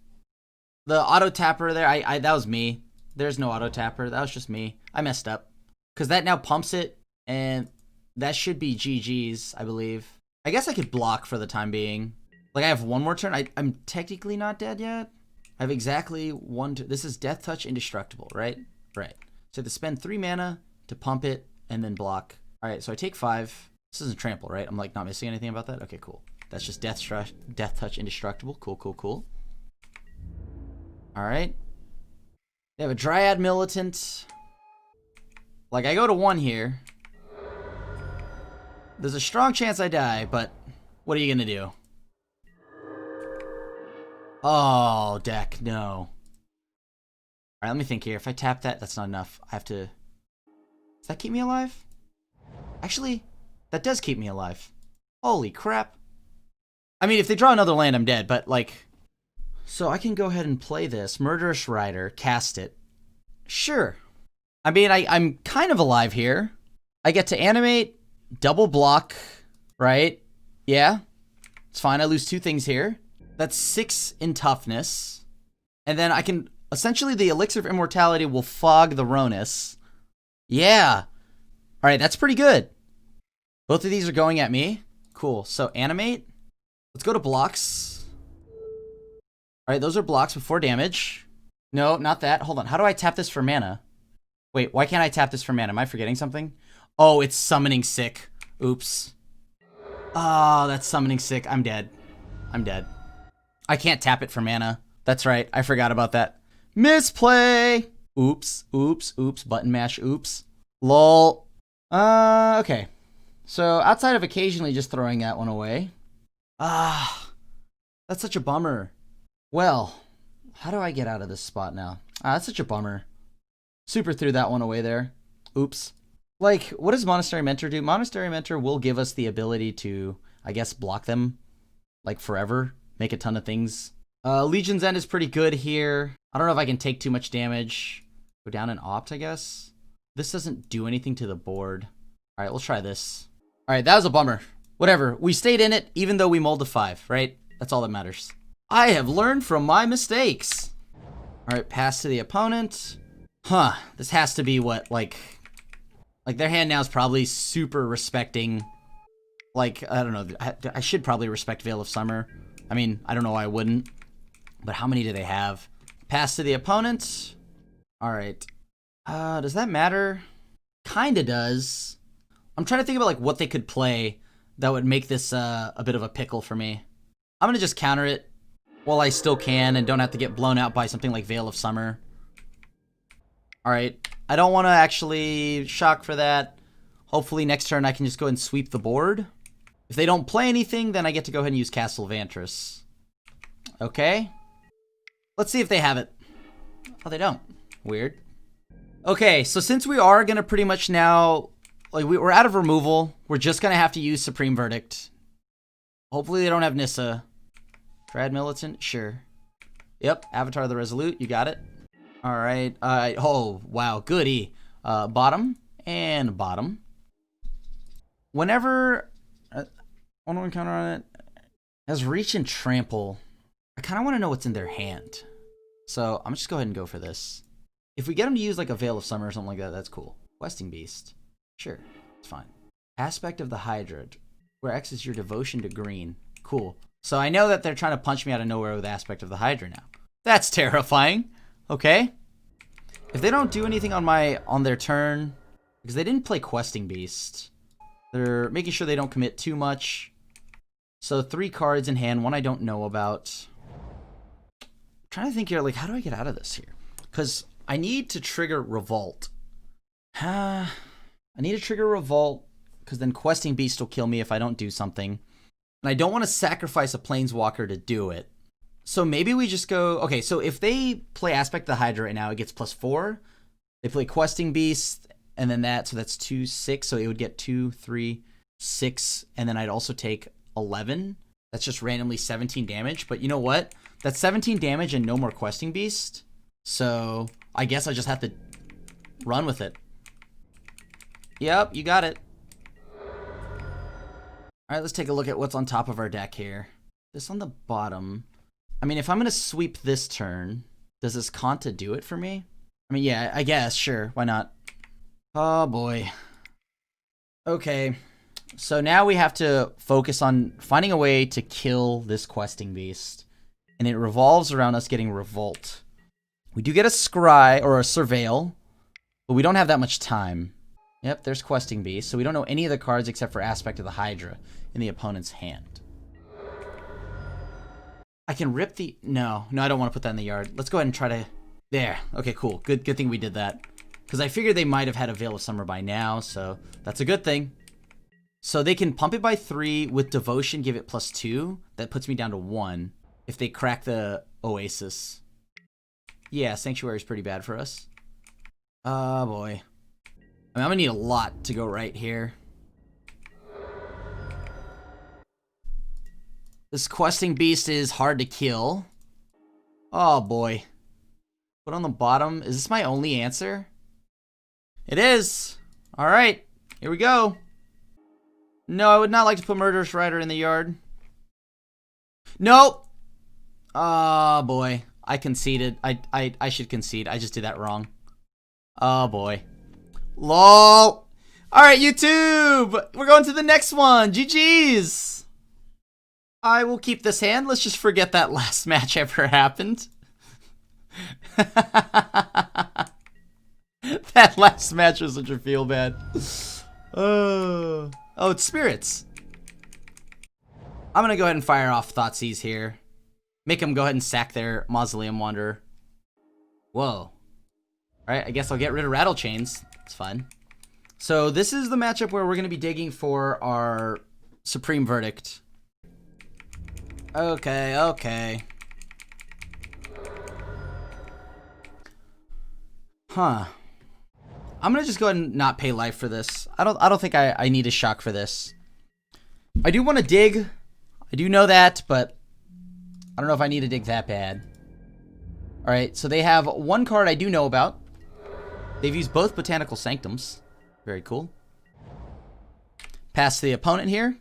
Speaker 2: The auto tapper there, that was me. There's no auto tapper. That was just me. I messed up. Because that now pumps it, and that should be GG's, I believe. I guess I could block for the time being. Like, I have one more turn. I'm technically not dead yet. I have exactly one... This is Death Touch Indestructible, right? Right. So I have to spend 3 mana to pump it and then block. All right, so I take 5. This isn't trample, right? I'm, like, not missing anything about that? Okay, cool. That's just Death Touch Indestructible. Cool, cool, cool. All right. They have a Dryad Militant... Like, I go to 1 here. There's a strong chance I die, but what are you going to do? Oh, deck, no. All right, let me think here. If I tap that, that's not enough. I have to... Does that keep me alive? Actually, that does keep me alive. Holy crap. I mean, if they draw another land, I'm dead, but, like... So I can go ahead and play this. Murderous Rider, cast it. Sure. I mean, I'm kind of alive here. I get to animate, double block, right? Yeah, it's fine. I lose 2 things here. That's 6 in toughness. And then I can... Essentially, the Elixir of Immortality will fog the Ronus. Yeah. All right, that's pretty good. Both of these are going at me. Cool. So, animate. Let's go to blocks. All right, those are blocks with 4 damage. No, not that. Hold on. How do I tap this for mana? Wait, why can't I tap this for mana? Am I forgetting something? Oh, it's Summoning Sick. Oops. Oh, that's Summoning Sick. I'm dead. I'm dead. I can't tap it for mana. That's right. I forgot about that. Misplay! Oops, oops, oops. Button mash, oops. Lol. Okay. So, outside of occasionally just throwing that one away. That's such a bummer. Well, how do I get out of this spot now? That's such a bummer. Super threw that one away there. Oops. Like, what does Monastery Mentor do? Monastery Mentor will give us the ability to, I guess, block them, like, forever. Make a ton of things. Legion's End is pretty good here. I don't know if I can take too much damage. Go down and opt, I guess. This doesn't do anything to the board. All right, let's try this. All right, that was a bummer. Whatever. We stayed in it, even though we mulled to 5, right? That's all that matters. I have learned from my mistakes. All right, pass to the opponent. Huh, this has to be what, like their hand now is probably super respecting, like, I don't know, I should probably respect Veil of Summer. I mean, I don't know why I wouldn't, but how many do they have? Pass to the opponent. All right. Does that matter? Kinda does. I'm trying to think about, like, what they could play that would make this a bit of a pickle for me. I'm gonna just counter it while I still can and don't have to get blown out by something like Veil of Summer. Alright, I don't want to actually shock for that. Hopefully next turn I can just go ahead and sweep the board. If they don't play anything, then I get to go ahead and use Castle Vantress. Okay. Let's see if they have it. Oh, they don't. Weird. Okay, so since we are going to pretty much now... Like, we're out of removal. We're just going to have to use Supreme Verdict. Hopefully they don't have Nissa. Dryad Militant? Sure. Yep, Avatar of the Resolute. You got it. All right. Oh, wow. Goody. Bottom and bottom. Whenever one encounter on it has reach and trample, I kind of want to know what's in their hand. So I'm just go ahead and go for this. If we get them to use like a Veil of Summer or something like that, that's cool. Questing Beast. Sure. It's fine. Aspect of the Hydra, where X is your devotion to green. Cool. So I know that they're trying to punch me out of nowhere with Aspect of the Hydra now. That's terrifying. Okay. If they don't do anything on their turn, because they didn't play Questing Beast, they're making sure they don't commit too much. So 3 cards in hand, one I don't know about. I'm trying to think here, like, how do I get out of this here? Because I need to trigger Revolt. I need to trigger Revolt, because then Questing Beast will kill me if I don't do something. And I don't want to sacrifice a Planeswalker to do it. So maybe we just go... Okay, so if they play Aspect of the Hydra right now, it gets +4. They play Questing Beast, and then that, so that's 2, 6. So it would get 2, 3, 6, and then I'd also take 11. That's just randomly 17 damage. But you know what? That's 17 damage and no more Questing Beast. So I guess I just have to run with it. Yep, you got it. Alright, let's take a look at what's on top of our deck here. This on the bottom. I mean, if I'm going to sweep this turn, does this Kanta do it for me? I mean, yeah, I guess, sure. Why not? Oh, boy. Okay. So now we have to focus on finding a way to kill this Questing Beast. And it revolves around us getting Revolt. We do get a Scry, or a Surveil, but we don't have that much time. Yep, there's Questing Beast, so we don't know any of the cards except for Aspect of the Hydra in the opponent's hand. I can rip the... No, I don't want to put that in the yard. Let's go ahead and try to... There. Okay, cool. Good thing we did that. Because I figured they might have had a Veil of Summer by now, so that's a good thing. So they can pump it by 3 with Devotion, give it +2. That puts me down to 1 if they crack the Oasis. Yeah, Sanctuary is pretty bad for us. Oh, boy. I mean, I'm going to need a lot to go right here. This Questing Beast is hard to kill. Oh, boy. Put on the bottom. Is this my only answer? It is. All right. Here we go. No, I would not like to put Murderous Rider in the yard. Nope. Oh, boy. I conceded. I should concede. I just did that wrong. Oh, boy. LOL. All right, YouTube. We're going to the next one. GG's. I will keep this hand. Let's just forget that last match ever happened. That last match was such a feel bad. Oh, it's Spirits. I'm going to go ahead and fire off Thoughtseize here. Make them go ahead and sack their Mausoleum Wanderer. Whoa. Alright, I guess I'll get rid of Rattle Chains. It's fun. So this is the matchup where we're going to be digging for our Supreme Verdict. Okay. Huh. I'm going to just go ahead and not pay life for this. I don't think I need a shock for this. I do want to dig. I do know that, but I don't know if I need to dig that bad. Alright, so they have one card I do know about. They've used both Botanical Sanctums. Very cool. Pass to the opponent here.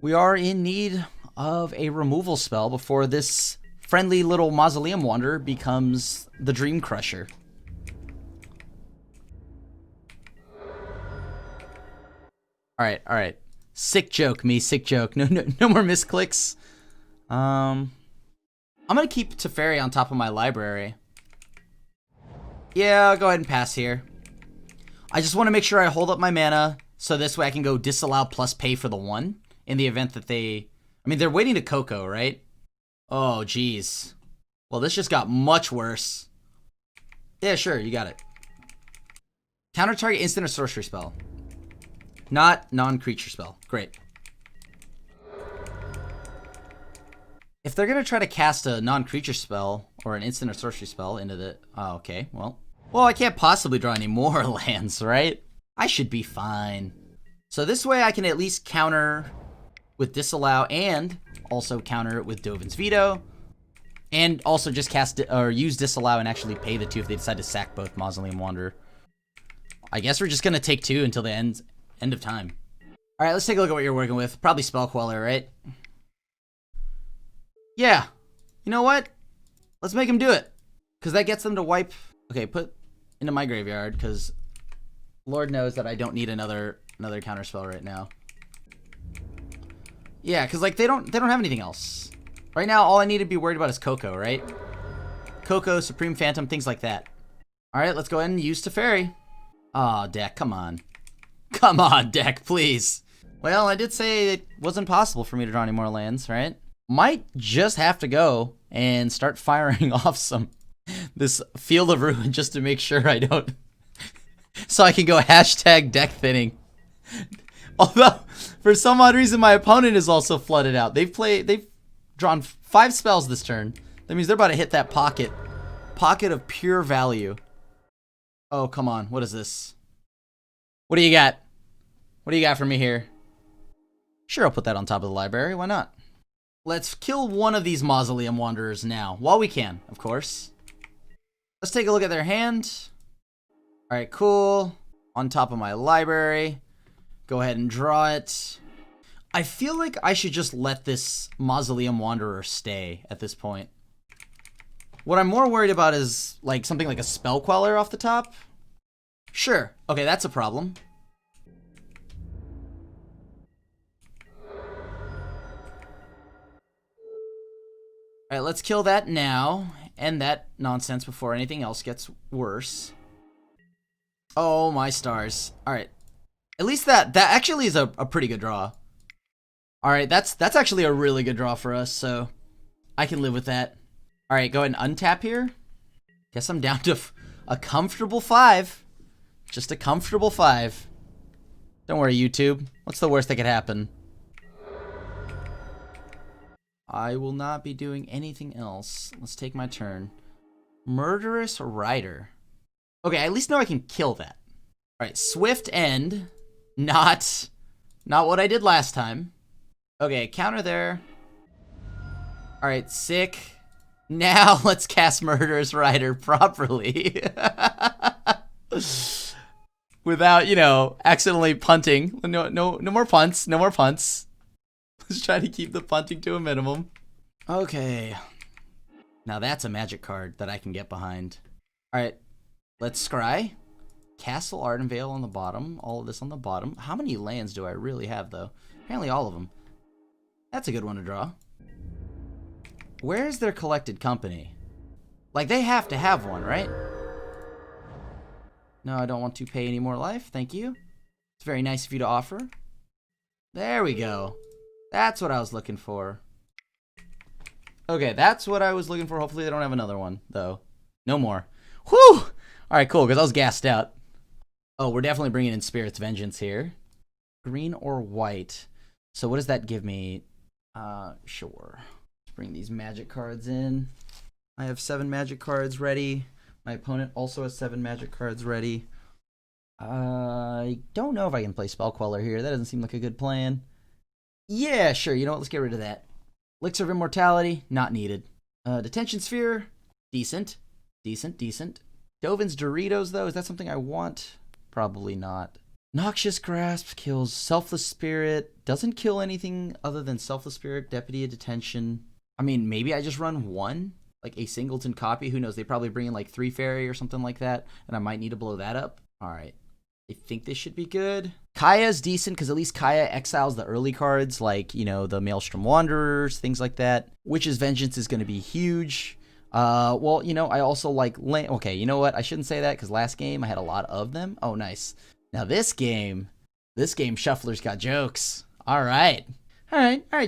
Speaker 2: We are in need of a removal spell before this friendly little Mausoleum Wanderer becomes the Dream Crusher. Alright. Sick joke, me. Sick joke. No more misclicks. I'm gonna keep Teferi on top of my library. Yeah, I'll go ahead and pass here. I just want to make sure I hold up my mana, so this way I can go disallow plus pay for the 1 in the event that they... I mean, they're waiting to Coco, right? Oh, jeez. Well, this just got much worse. Yeah, sure, you got it. Counter target instant or sorcery spell. Not non-creature spell. Great. If they're going to try to cast a non-creature spell or an instant or sorcery spell into the... Oh, okay, well, I can't possibly draw any more lands, right? I should be fine. So this way I can at least counter with Disallow and also counter it with Dovin's Veto And also just cast or use Disallow and actually pay the 2 if they decide to sack both Mausoleum Wanderer. I guess we're just gonna take 2 until the end of time. Alright, let's take a look at what you're working with. Probably Spell Queller, right? Yeah. You know what? Let's make them do it. Because that gets them to wipe... Okay, put into my graveyard, because Lord knows that I don't need another counterspell right now. Yeah, because like they don't have anything else. Right now, all I need to be worried about is Coco, right? Coco, Supreme Phantom, things like that. Alright, let's go ahead and use Teferi. Aw, deck, come on. Come on, deck, please. Well, I did say it wasn't possible for me to draw any more lands, right? Might just have to go and start firing off this Field of Ruin just to make sure I don't... so I can go hashtag deck thinning. Although, for some odd reason, my opponent is also flooded out. They've drawn 5 spells this turn. That means they're about to hit that pocket of pure value. Oh, come on. What is this? What do you got? What do you got for me here? Sure, I'll put that on top of the library. Why not? Let's kill one of these Mausoleum Wanderers now. While we can, of course. Let's take a look at their hand. Alright, cool. On top of my library. Go ahead and draw it. I feel like I should just let this Mausoleum Wanderer stay at this point. What I'm more worried about is like something like a Spell Queller off the top. Sure. Okay, that's a problem. Alright, let's kill that now. End that nonsense before anything else gets worse. Oh my stars. Alright. At least that actually is a pretty good draw. Alright, that's actually a really good draw for us, so I can live with that. Alright, go ahead and untap here. Guess I'm down to a comfortable 5. Just a comfortable 5. Don't worry, YouTube. What's the worst that could happen? I will not be doing anything else. Let's take my turn. Murderous Rider. Okay, I at least know I can kill that. Alright, Swift End. Not what I did last time. Okay, counter there. Alright, sick. Now let's cast Murderous Rider properly. Without, you know, accidentally punting. No more punts. No more punts. Let's try to keep the punting to a minimum. Okay. Now that's a magic card that I can get behind. Alright. Let's scry. Castle Ardenvale on the bottom. All of this on the bottom. How many lands do I really have, though? Apparently all of them. That's a good one to draw. Where's their collected company? Like, they have to have one, right? No, I don't want to pay any more life. Thank you. It's very nice of you to offer. There we go. That's what I was looking for. Okay, that's what I was looking for. Hopefully they don't have another one, though. No more. Whew! Alright, cool, because I was gassed out. Oh, we're definitely bringing in Spirit's Vengeance here. Green or white. So what does that give me? Sure. Let's bring these magic cards in. I have 7 magic cards ready. My opponent also has 7 magic cards ready. I don't know if I can play Spell Queller here. That doesn't seem like a good plan. Yeah, sure. You know what? Let's get rid of that. Elixir of Immortality, not needed. Detention Sphere, decent. Decent. Dovin's Doritos, though, is that something I want? Probably not. Noxious Grasp kills Selfless Spirit. Doesn't kill anything other than Selfless Spirit, Deputy of Detention. I mean, maybe I just run 1? Like a singleton copy? Who knows? They probably bring in like 3 Fairy or something like that, and I might need to blow that up. Alright. I think this should be good. Kaya's decent because at least Kaya exiles the early cards like, you know, the Maelstrom Wanderers, things like that. Witch's Vengeance is going to be huge. Well, you know, I also like... Okay, you know what? I shouldn't say that because last game I had a lot of them. Oh, nice. Now this game, Shuffler's got jokes. All right,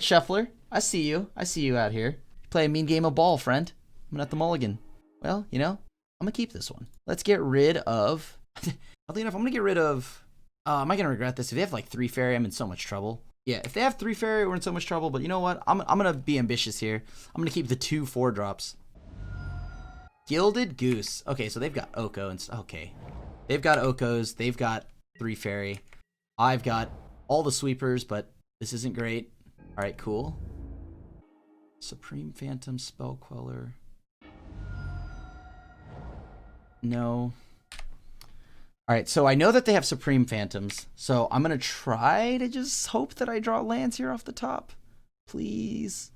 Speaker 2: Shuffler. I see you out here. You play a mean game of ball, friend. I'm gonna have to mulligan. Well, you know, I'm gonna keep this one. Let's get rid of... Oddly enough, I'm gonna get rid of... am I gonna regret this? If they have like 3 Fairy, I'm in so much trouble. Yeah, if they have 3 Fairy, we're in so much trouble. But you know what? I'm gonna be ambitious here. I'm gonna keep the 2 4-drops. Gilded Goose. Okay, so they've got Oko and... Okay. They've got Okos. They've got 3 Fairy. I've got all the sweepers, but this isn't great. Alright, cool. Supreme Phantom, Spell Queller. No. Alright, so I know that they have Supreme Phantoms, so I'm going to try to just hope that I draw lands here off the top. Please.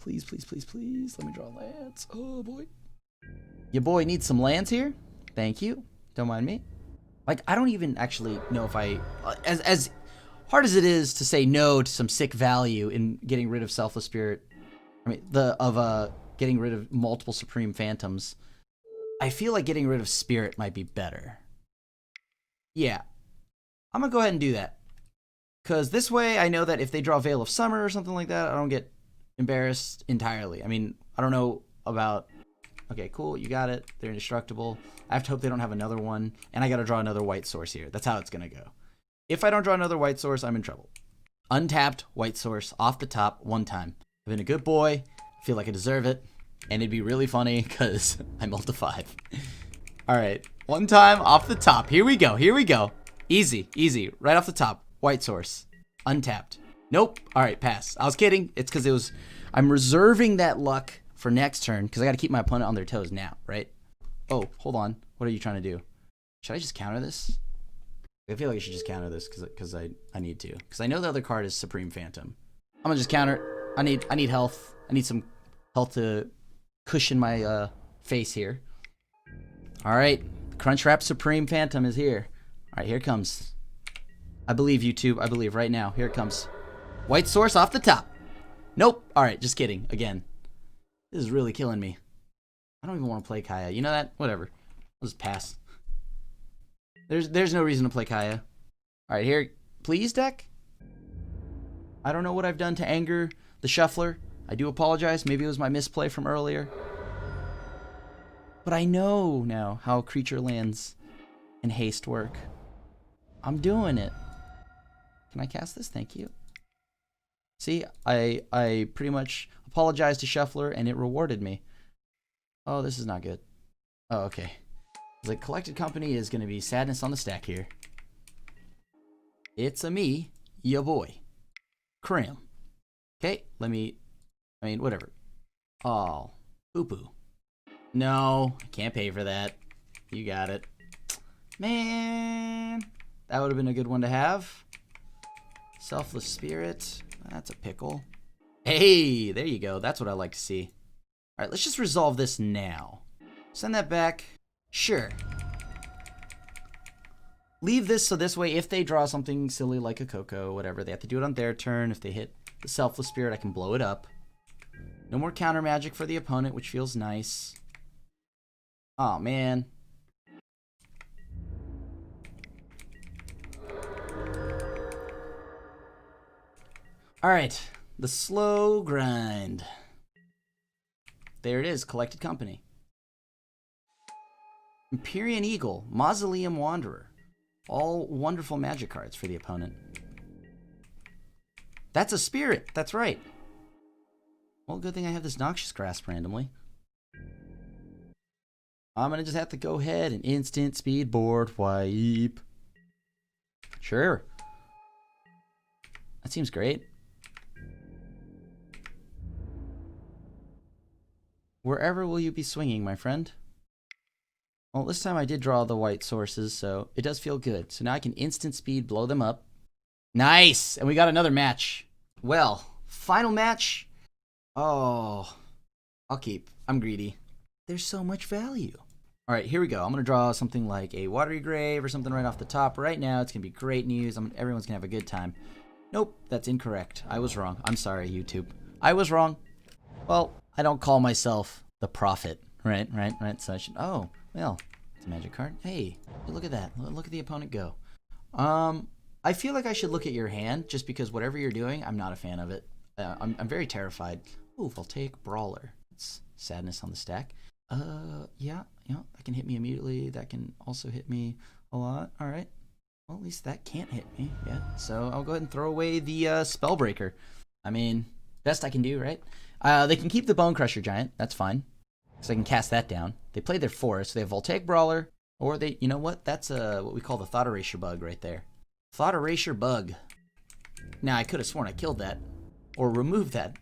Speaker 2: Please, please, please, please. Let me draw lands. Oh, boy. Your boy needs some lands here. Thank you. Don't mind me. Like, I don't even actually know if I... As hard as it is to say no to some sick value in getting rid of Selfless Spirit, I mean, getting rid of multiple Supreme Phantoms, I feel like getting rid of Spirit might be better. Yeah. I'm going to go ahead and do that. Because this way, I know that if they draw Veil of Summer or something like that, I don't get embarrassed entirely. I mean, I don't know about... Okay, cool, you got it. They're indestructible. I have to hope they don't have another one. And I got to draw another white source here. That's how it's going to go. If I don't draw another white source, I'm in trouble. Untapped white source off the top one time. I've been a good boy. I feel like I deserve it. And it'd be really funny because I'm ult to 5. All right, one time off the top. Here we go. Here we go. Easy, easy. Right off the top. White source. Untapped. Nope. All right, pass. I was kidding. It's because it was... I'm reserving that luck for next turn because I got to keep my opponent on their toes now, right? Oh, hold on. What are you trying to do? Should I just counter this? I feel like I should just counter this because I need to. Because I know the other card is Supreme Phantom. I'm going to just counter. I need health. I need some health to cushion my face here. All right. Crunchwrap Supreme Phantom is here. All right, here it comes. I believe, YouTube. I believe right now. Here it comes. White source off the top. Nope. All right, just kidding. Again. This is really killing me. I don't even want to play Kaya. You know that? Whatever. I'll just pass. There's no reason to play Kaya. All right, here. Please, deck. I don't know what I've done to anger the shuffler. I do apologize. Maybe it was my misplay from earlier. But I know now how creature lands and haste work. I'm doing it. Can I cast this? Thank you. See, I pretty much apologized to Shuffler and it rewarded me. Oh, this is not good. Oh, okay. The Collected Company is going to be sadness on the stack here. It's a me, ya boy. Crim. Okay, whatever. Oh, poo-poo. No, I can't pay for that. You got it. Man, that would have been a good one to have. Selfless Spirit. That's a pickle. Hey, there you go. That's what I like to see. All right, let's just resolve this now. Send that back. Sure. Leave this so this way if they draw something silly like a Coco, whatever, they have to do it on their turn. If they hit the Selfless Spirit, I can blow it up. No more counter magic for the opponent, which feels nice. Oh, man. All right, the slow grind. There it is, Collected Company. Empyrean Eagle, Mausoleum Wanderer. All wonderful magic cards for the opponent. That's a spirit, that's right. Well, good thing I have this Noxious Grasp randomly. I'm gonna just have to go ahead and instant speed board wipe. Sure. That seems great. Wherever will you be swinging, my friend? Well, this time I did draw the white sources, so it does feel good. So now I can instant speed blow them up. Nice! And we got another match. Well, final match. Oh, I'll keep. I'm greedy. There's so much value. All right, here we go. I'm going to draw something like a Watery Grave or something right off the top. Right now, it's going to be great news. Everyone's going to have a good time. Nope, that's incorrect. I was wrong. I'm sorry, YouTube. I was wrong. Well, I don't call myself the prophet. Right. So I should... Oh, well, it's a magic card. Hey, look at that. Look at the opponent go. I feel like I should look at your hand just because whatever you're doing, I'm not a fan of it. I'm very terrified. Ooh, Voltaic Brawler. It's sadness on the stack. Yeah, that can hit me immediately. That can also hit me a lot. All right. Well, at least that can't hit me yet. So I'll go ahead and throw away the Spellbreaker. I mean, best I can do, right? They can keep the Bone Crusher Giant. That's fine. So I can cast that down. They played their forest. So they have Voltaic Brawler. Or they, you know what? That's what we call the Thought Erasure Bug right there. Thought Erasure Bug. Now, I could have sworn I killed that. Or removed that.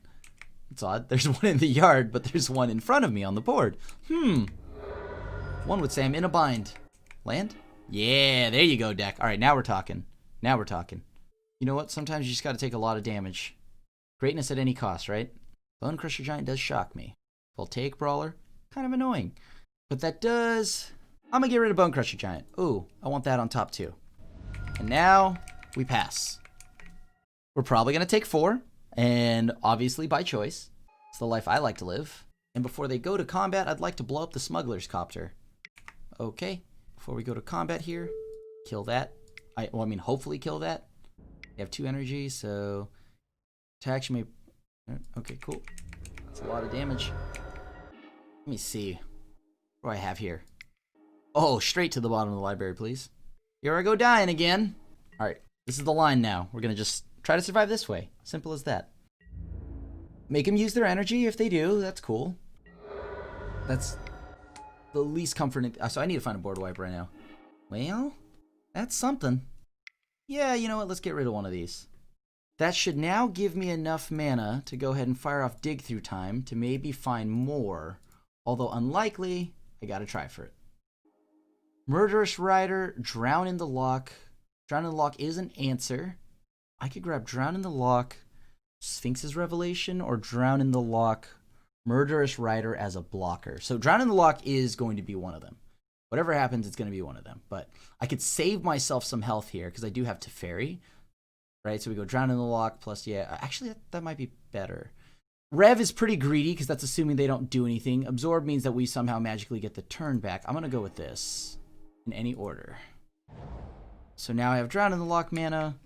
Speaker 2: It's odd. There's one in the yard, but there's one in front of me on the board. One would say I'm in a bind. Land? Yeah, there you go, deck. All right, now we're talking. Now we're talking. You know what? Sometimes you just got to take a lot of damage. Greatness at any cost, right? Bone Crusher Giant does shock me. Voltaic Brawler, kind of annoying. But that does... I'm going to get rid of Bone Crusher Giant. Ooh, I want that on top too. And now we pass. We're probably going to take 4. And obviously by choice. It's the life I like to live. And before they go to combat, I'd like to blow up the Smuggler's Copter. Okay. Before we go to combat here, kill that. Hopefully kill that. You have 2 energy, so attacks may... Okay, cool. That's a lot of damage. Let me see. What do I have here? Oh, straight to the bottom of the library, please. Here I go dying again. All right, this is the line now. We're going to just try to survive this way. Simple as that. Make them use their energy if they do. That's cool. That's the least comforting. So I need to find a board wipe right now. Well, that's something. Yeah, you know what? Let's get rid of one of these. That should now give me enough mana to go ahead and fire off Dig Through Time to maybe find more. Although unlikely, I gotta try for it. Murderous Rider, Drown in the Lock. Drown in the Lock is an answer. I could grab Drown in the Lock, Sphinx's Revelation, or Drown in the Lock, Murderous Rider as a blocker. So Drown in the Lock is going to be one of them. Whatever happens, it's going to be one of them. But I could save myself some health here because I do have Teferi. Right, so we go Drown in the Lock plus, yeah, actually that might be better. Rev is pretty greedy because that's assuming they don't do anything. Absorb means that we somehow magically get the turn back. I'm going to go with this in any order. So now I have Drown in the Lock mana.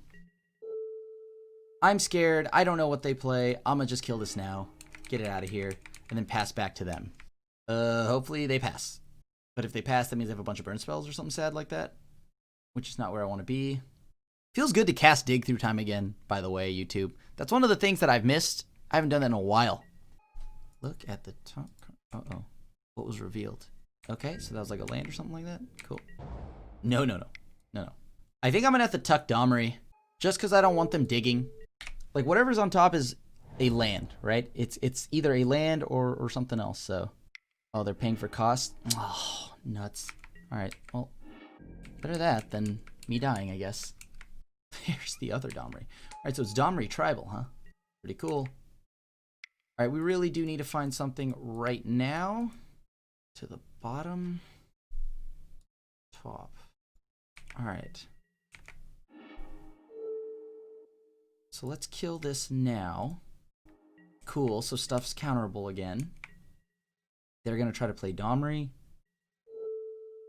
Speaker 2: I'm scared. I don't know what they play. I'm going to just kill this now. Get it out of here. And then pass back to them. Hopefully they pass. But if they pass, that means they have a bunch of burn spells or something sad like that. Which is not where I want to be. Feels good to cast Dig Through Time again, by the way, YouTube. That's one of the things that I've missed. I haven't done that in a while. Look at the top. Uh-oh. What was revealed? Okay, so that was like a land or something like that? Cool. No. I think I'm going to have to tuck Domri. Just because I don't want them digging. Like, whatever's on top is a land, right? It's either a land or something else, so. Oh, they're paying for cost? Oh, nuts. Alright, well, better that than me dying, I guess. There's the other Domri. Alright, so it's Domri Tribal, huh? Pretty cool. Alright, we really do need to find something right now. To the bottom. Top. Alright. So let's kill this now. Cool, so stuff's counterable again. They're going to try to play Domri.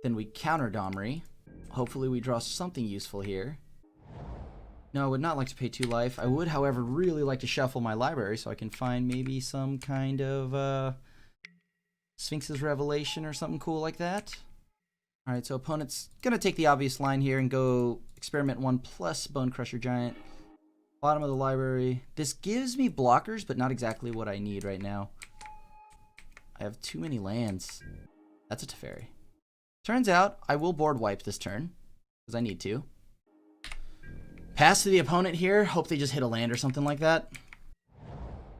Speaker 2: Then we counter Domri. Hopefully we draw something useful here. No, I would not like to pay 2 life. I would, however, really like to shuffle my library so I can find maybe some kind of Sphinx's Revelation or something cool like that. Alright, so opponent's going to take the obvious line here and go Experiment 1 plus Bone Crusher Giant. Bottom of the library. This gives me blockers, but not exactly what I need right now. I have too many lands. That's a Teferi. Turns out, I will board wipe this turn, because I need to. Pass to the opponent here. Hope they just hit a land or something like that.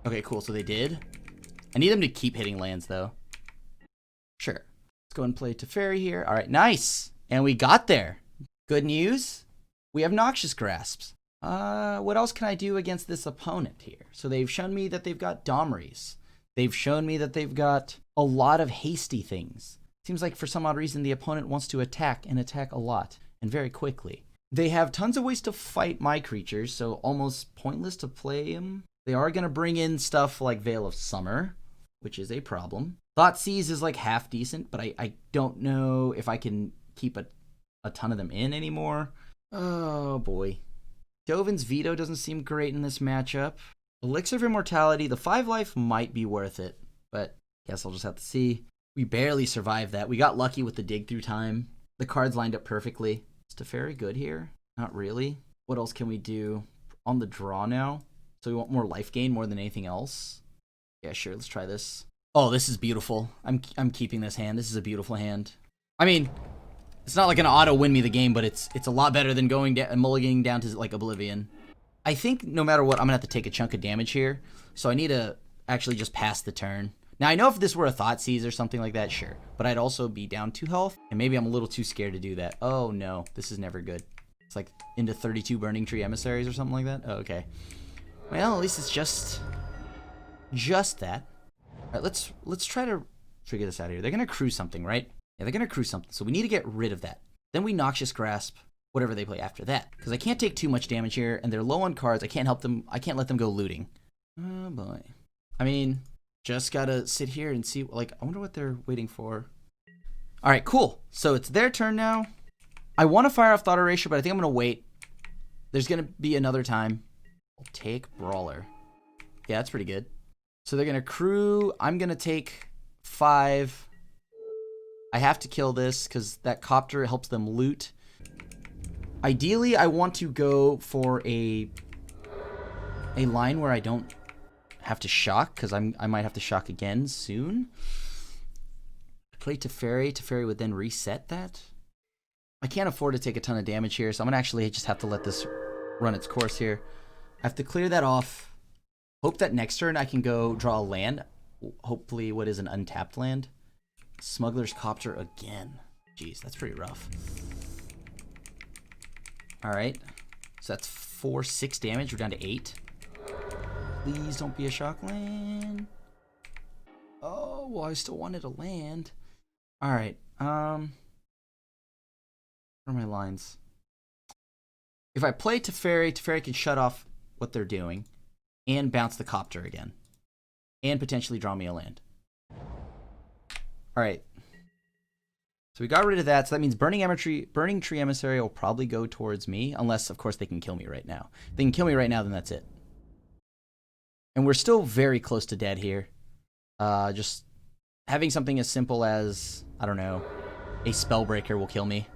Speaker 2: Okay, cool, so they did. I need them to keep hitting lands, though. Sure. Let's go and play Teferi here. Alright, nice! And we got there. Good news. We have Noxious Grasps. What else can I do against this opponent here? So they've shown me that they've got Domris. They've shown me that they've got a lot of hasty things. Seems like for some odd reason the opponent wants to attack and attack a lot and very quickly. They have tons of ways to fight my creatures, so almost pointless to play them. They are going to bring in stuff like Veil of Summer, which is a problem. Thoughtseize is like half decent, but I don't know if I can keep a ton of them in anymore. Oh boy. Dovin's Veto doesn't seem great in this matchup. Elixir of Immortality, the 5 life might be worth it, but guess I'll just have to see. We barely survived that. We got lucky with the Dig Through Time. The cards lined up perfectly. Is Teferi good here? Not really. What else can we do? On the draw now. So we want more life gain more than anything else. Yeah, sure. Let's try this. Oh, this is beautiful. I'm keeping this hand. This is a beautiful hand. I mean, it's not like an auto win me the game, but it's a lot better than going down and mulliganing down to like Oblivion. I think no matter what, I'm gonna have to take a chunk of damage here. So I need a actually just pass the turn. Now, I know if this were a Thoughtseize or something like that, sure. But I'd also be down 2 health, and maybe I'm a little too scared to do that. Oh, no. This is never good. It's like into 32 Burning Tree Emissaries or something like that? Oh, okay. Well, at least it's just that. All right, let's try to figure this out here. They're going to crew something, right? Yeah, they're going to crew something, so we need to get rid of that. Then we Noxious Grasp whatever they play after that, because I can't take too much damage here, and they're low on cards. I can't help them. I can't let them go looting. Oh, boy. I mean, just got to sit here and see. Like, I wonder what they're waiting for. All right, cool. So it's their turn now. I want to fire off Thought Erasure, but I think I'm going to wait. There's going to be another time. I'll take Brawler. Yeah, that's pretty good. So they're going to crew. I'm going to take 5. I have to kill this because that Copter helps them loot. Ideally, I want to go for a line where I don't have to shock, because I might have to shock again soon. Play Teferi. Teferi would then reset that. I can't afford to take a ton of damage here, so I'm going to actually just have to let this run its course here. I have to clear that off. Hope that next turn I can go draw a land. Hopefully what is an untapped land. Smuggler's Copter again. Jeez, that's pretty rough. Alright. So that's 6 damage. We're down to 8. Please don't be a shock land. Oh, well, I still wanted a land. Alright. What are my lines? If I play Teferi, Teferi can shut off what they're doing and bounce the Copter again. And potentially draw me a land. Alright. So we got rid of that. So that means Burning Tree Emissary will probably go towards me. Unless, of course, they can kill me right now. If they can kill me right now, then that's it. And we're still very close to dead here. Just having something as simple as, I don't know, a Spellbreaker will kill me.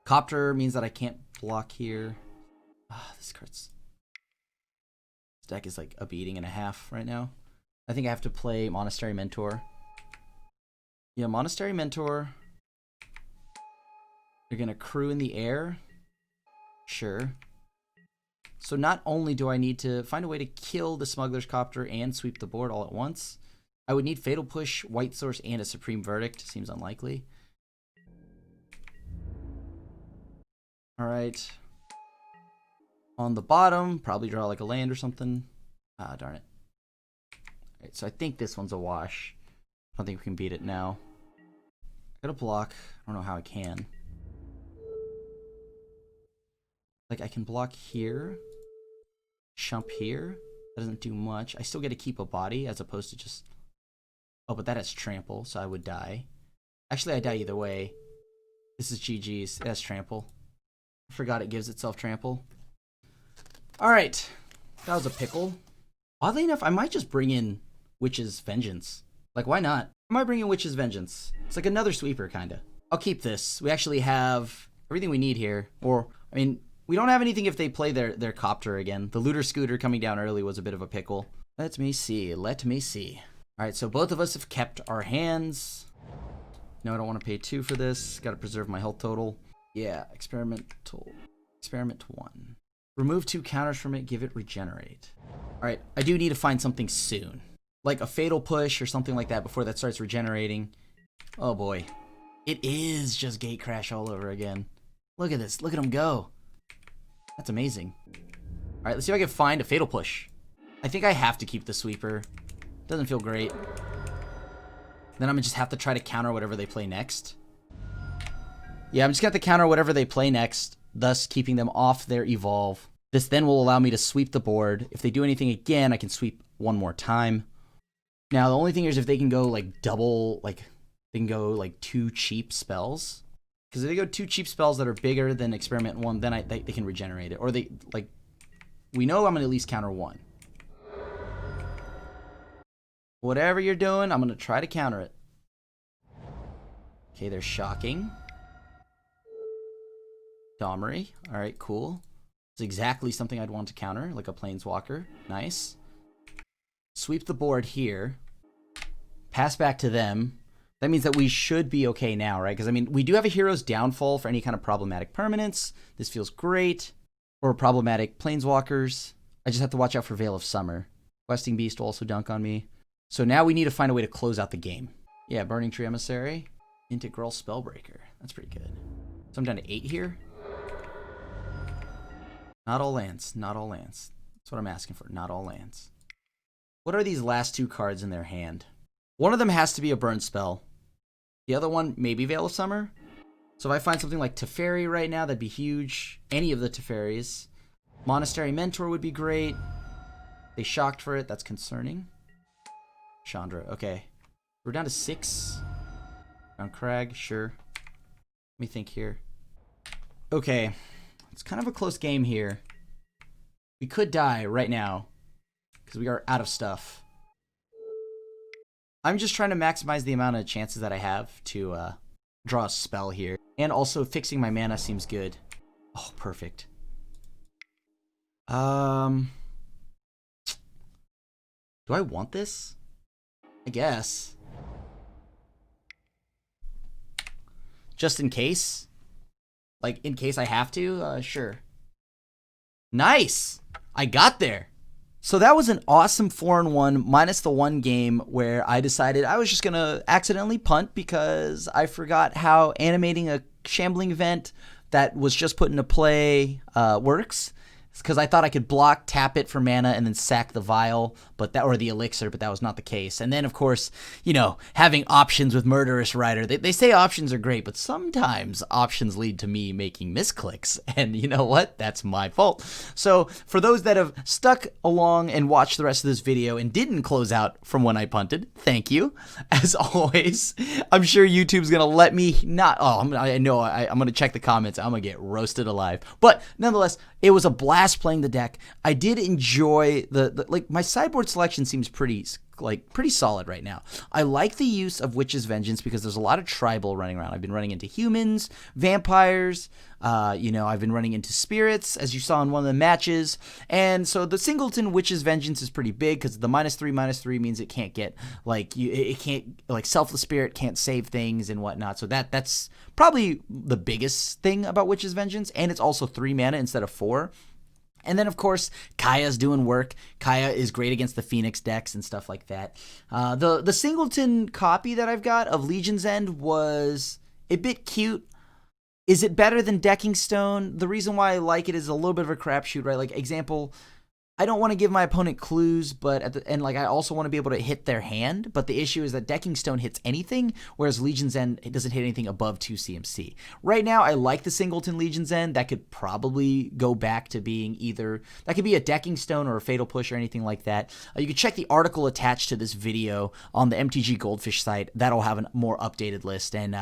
Speaker 2: Copter means that I can't block here. This deck is like a beating and a half right now. I think I have to play Monastery Mentor. Yeah, Monastery Mentor. You're going to crew in the air. Sure. So not only do I need to find a way to kill the Smuggler's Copter and sweep the board all at once, I would need Fatal Push, White Source, and a Supreme Verdict. Seems unlikely. Alright. On the bottom, probably draw like a land or something. Ah, darn it. Alright, so I think this one's a wash. I don't think we can beat it now. I gotta block. I don't know how I can. Like, I can block here. Shump here. That doesn't do much. I still get to keep a body as opposed to just... Oh, but that has trample, so I would die. Actually, I die either way. This is GG's. It has trample. I forgot it gives itself trample. Alright. That was a pickle. Oddly enough, I might just bring in Witch's Vengeance. Like, why not? I might bring in Witch's Vengeance. It's like another sweeper, kinda. I'll keep this. We actually have everything we need here. Or, I mean, we don't have anything if they play their Copter again. The Looter Scooter coming down early was a bit of a pickle. Let me see. Let me see. Alright, so both of us have kept our hands. No, I don't want to pay 2 for this. Gotta preserve my health total. Yeah, Experiment 1. Remove 2 counters from it, give it Regenerate. Alright, I do need to find something soon. Like a Fatal Push or something like that before that starts regenerating. Oh boy. It is just Gate Crash all over again. Look at this. Look at him go. That's amazing. Alright, let's see if I can find a Fatal Push. I think I have to keep the Sweeper. Doesn't feel great. Then I'm gonna just have to try to counter whatever they play next. Yeah, I'm just gonna have to counter whatever they play next, thus keeping them off their Evolve. This then will allow me to sweep the board. If they do anything again, I can sweep one more time. Now, the only thing is if they can go, like, double, like, they can go, like, 2 cheap spells. Because if they go 2 cheap spells that are bigger than Experiment 1, then they can regenerate it. Or they, like, we know I'm going to at least counter 1. Whatever you're doing, I'm going to try to counter it. Okay, they're shocking. Domri. Alright, cool. It's exactly something I'd want to counter, like a Planeswalker. Nice. Sweep the board here. Pass back to them. That means that we should be okay now, right? Because, I mean, we do have a Hero's Downfall for any kind of problematic permanence. This feels great. Or problematic Planeswalkers. I just have to watch out for Veil of Summer. Questing Beast will also dunk on me. So now we need to find a way to close out the game. Yeah, Burning Tree Emissary. Integral Spellbreaker. That's pretty good. So I'm down to 8 here. Not all lands. Not all lands. That's what I'm asking for. Not all lands. What are these last 2 cards in their hand? One of them has to be a burn spell. The other one, maybe Veil of Summer. So if I find something like Teferi right now, that'd be huge. Any of the Teferis. Monastery Mentor would be great. They shocked for it. That's concerning. Chandra. Okay. We're down to 6. Down Crag. Sure. Let me think here. Okay. It's kind of a close game here. We could die right now because we are out of stuff. I'm just trying to maximize the amount of chances that I have to draw a spell here. And also fixing my mana seems good. Oh, perfect. Do I want this? I guess. Just in case? Like, in case I have to? Sure. Nice! I got there! So that was an awesome 4-1, minus the one game where I decided I was just going to accidentally punt because I forgot how animating a shambling event that was just put into play works. It's because I thought I could block, tap it for mana, and then sack the vial, or the elixir, but that was not the case. And then, of course, you know, having options with Murderous Rider. They say options are great, but sometimes options lead to me making misclicks. And you know what? That's my fault. So for those that have stuck along and watched the rest of this video and didn't close out from when I punted, thank you. As always, I'm sure YouTube's going to let me not... Oh, I know I'm going to check the comments. I'm going to get roasted alive. But nonetheless, it was a blast playing the deck. I did enjoy like my sideboard selection seems pretty solid right now. I like the use of Witch's Vengeance because there's a lot of tribal running around. I've been running into humans, vampires, I've been running into spirits, as you saw in one of the matches. And so the singleton Witch's Vengeance is pretty big because the -3/-3 means it can't get, Selfless Spirit can't save things and whatnot. So that's probably the biggest thing about Witch's Vengeance. And it's also 3 mana instead of 4. And then, of course, Kaya's doing work. Kaya is great against the Phoenix decks and stuff like that. The singleton copy that I've got of Legion's End was a bit cute. Is it better than Decking Stone? The reason why I like it is a little bit of a crapshoot, right? Like, example, I don't want to give my opponent clues, but I also want to be able to hit their hand. But the issue is that Decking Stone hits anything, whereas Legion's End, it doesn't hit anything above 2 CMC. Right now, I like the singleton Legion's End. That could probably go back to being that could be a Decking Stone or a Fatal Push or anything like that. You can check the article attached to this video on the MTGGoldfish site. That'll have a more updated list. And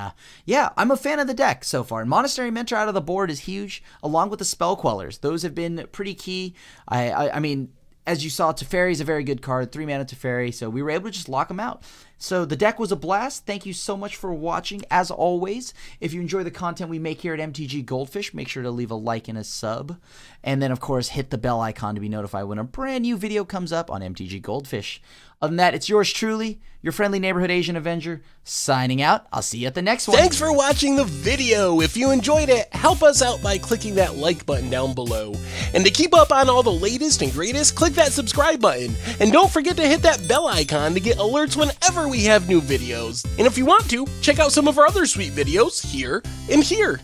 Speaker 2: yeah, I'm a fan of the deck so far. Monastery Mentor out of the board is huge, along with the Spell Quellers. Those have been pretty key. I mean, as you saw, Teferi is a very good card, 3 mana Teferi, so we were able to just lock them out. So the deck was a blast. Thank you so much for watching. As always, if you enjoy the content we make here at MTG Goldfish, make sure to leave a like and a sub. And then, of course, hit the bell icon to be notified when a brand new video comes up on MTG Goldfish. Other than that, it's yours truly, your friendly neighborhood Asian Avenger, signing out. I'll see you at the next one.
Speaker 1: Thanks for watching the video. If you enjoyed it, help us out by clicking that like button down below. And to keep up on all the latest and greatest, click that subscribe button. And don't forget to hit that bell icon to get alerts whenever we have new videos. And if you want to, check out some of our other sweet videos here and here.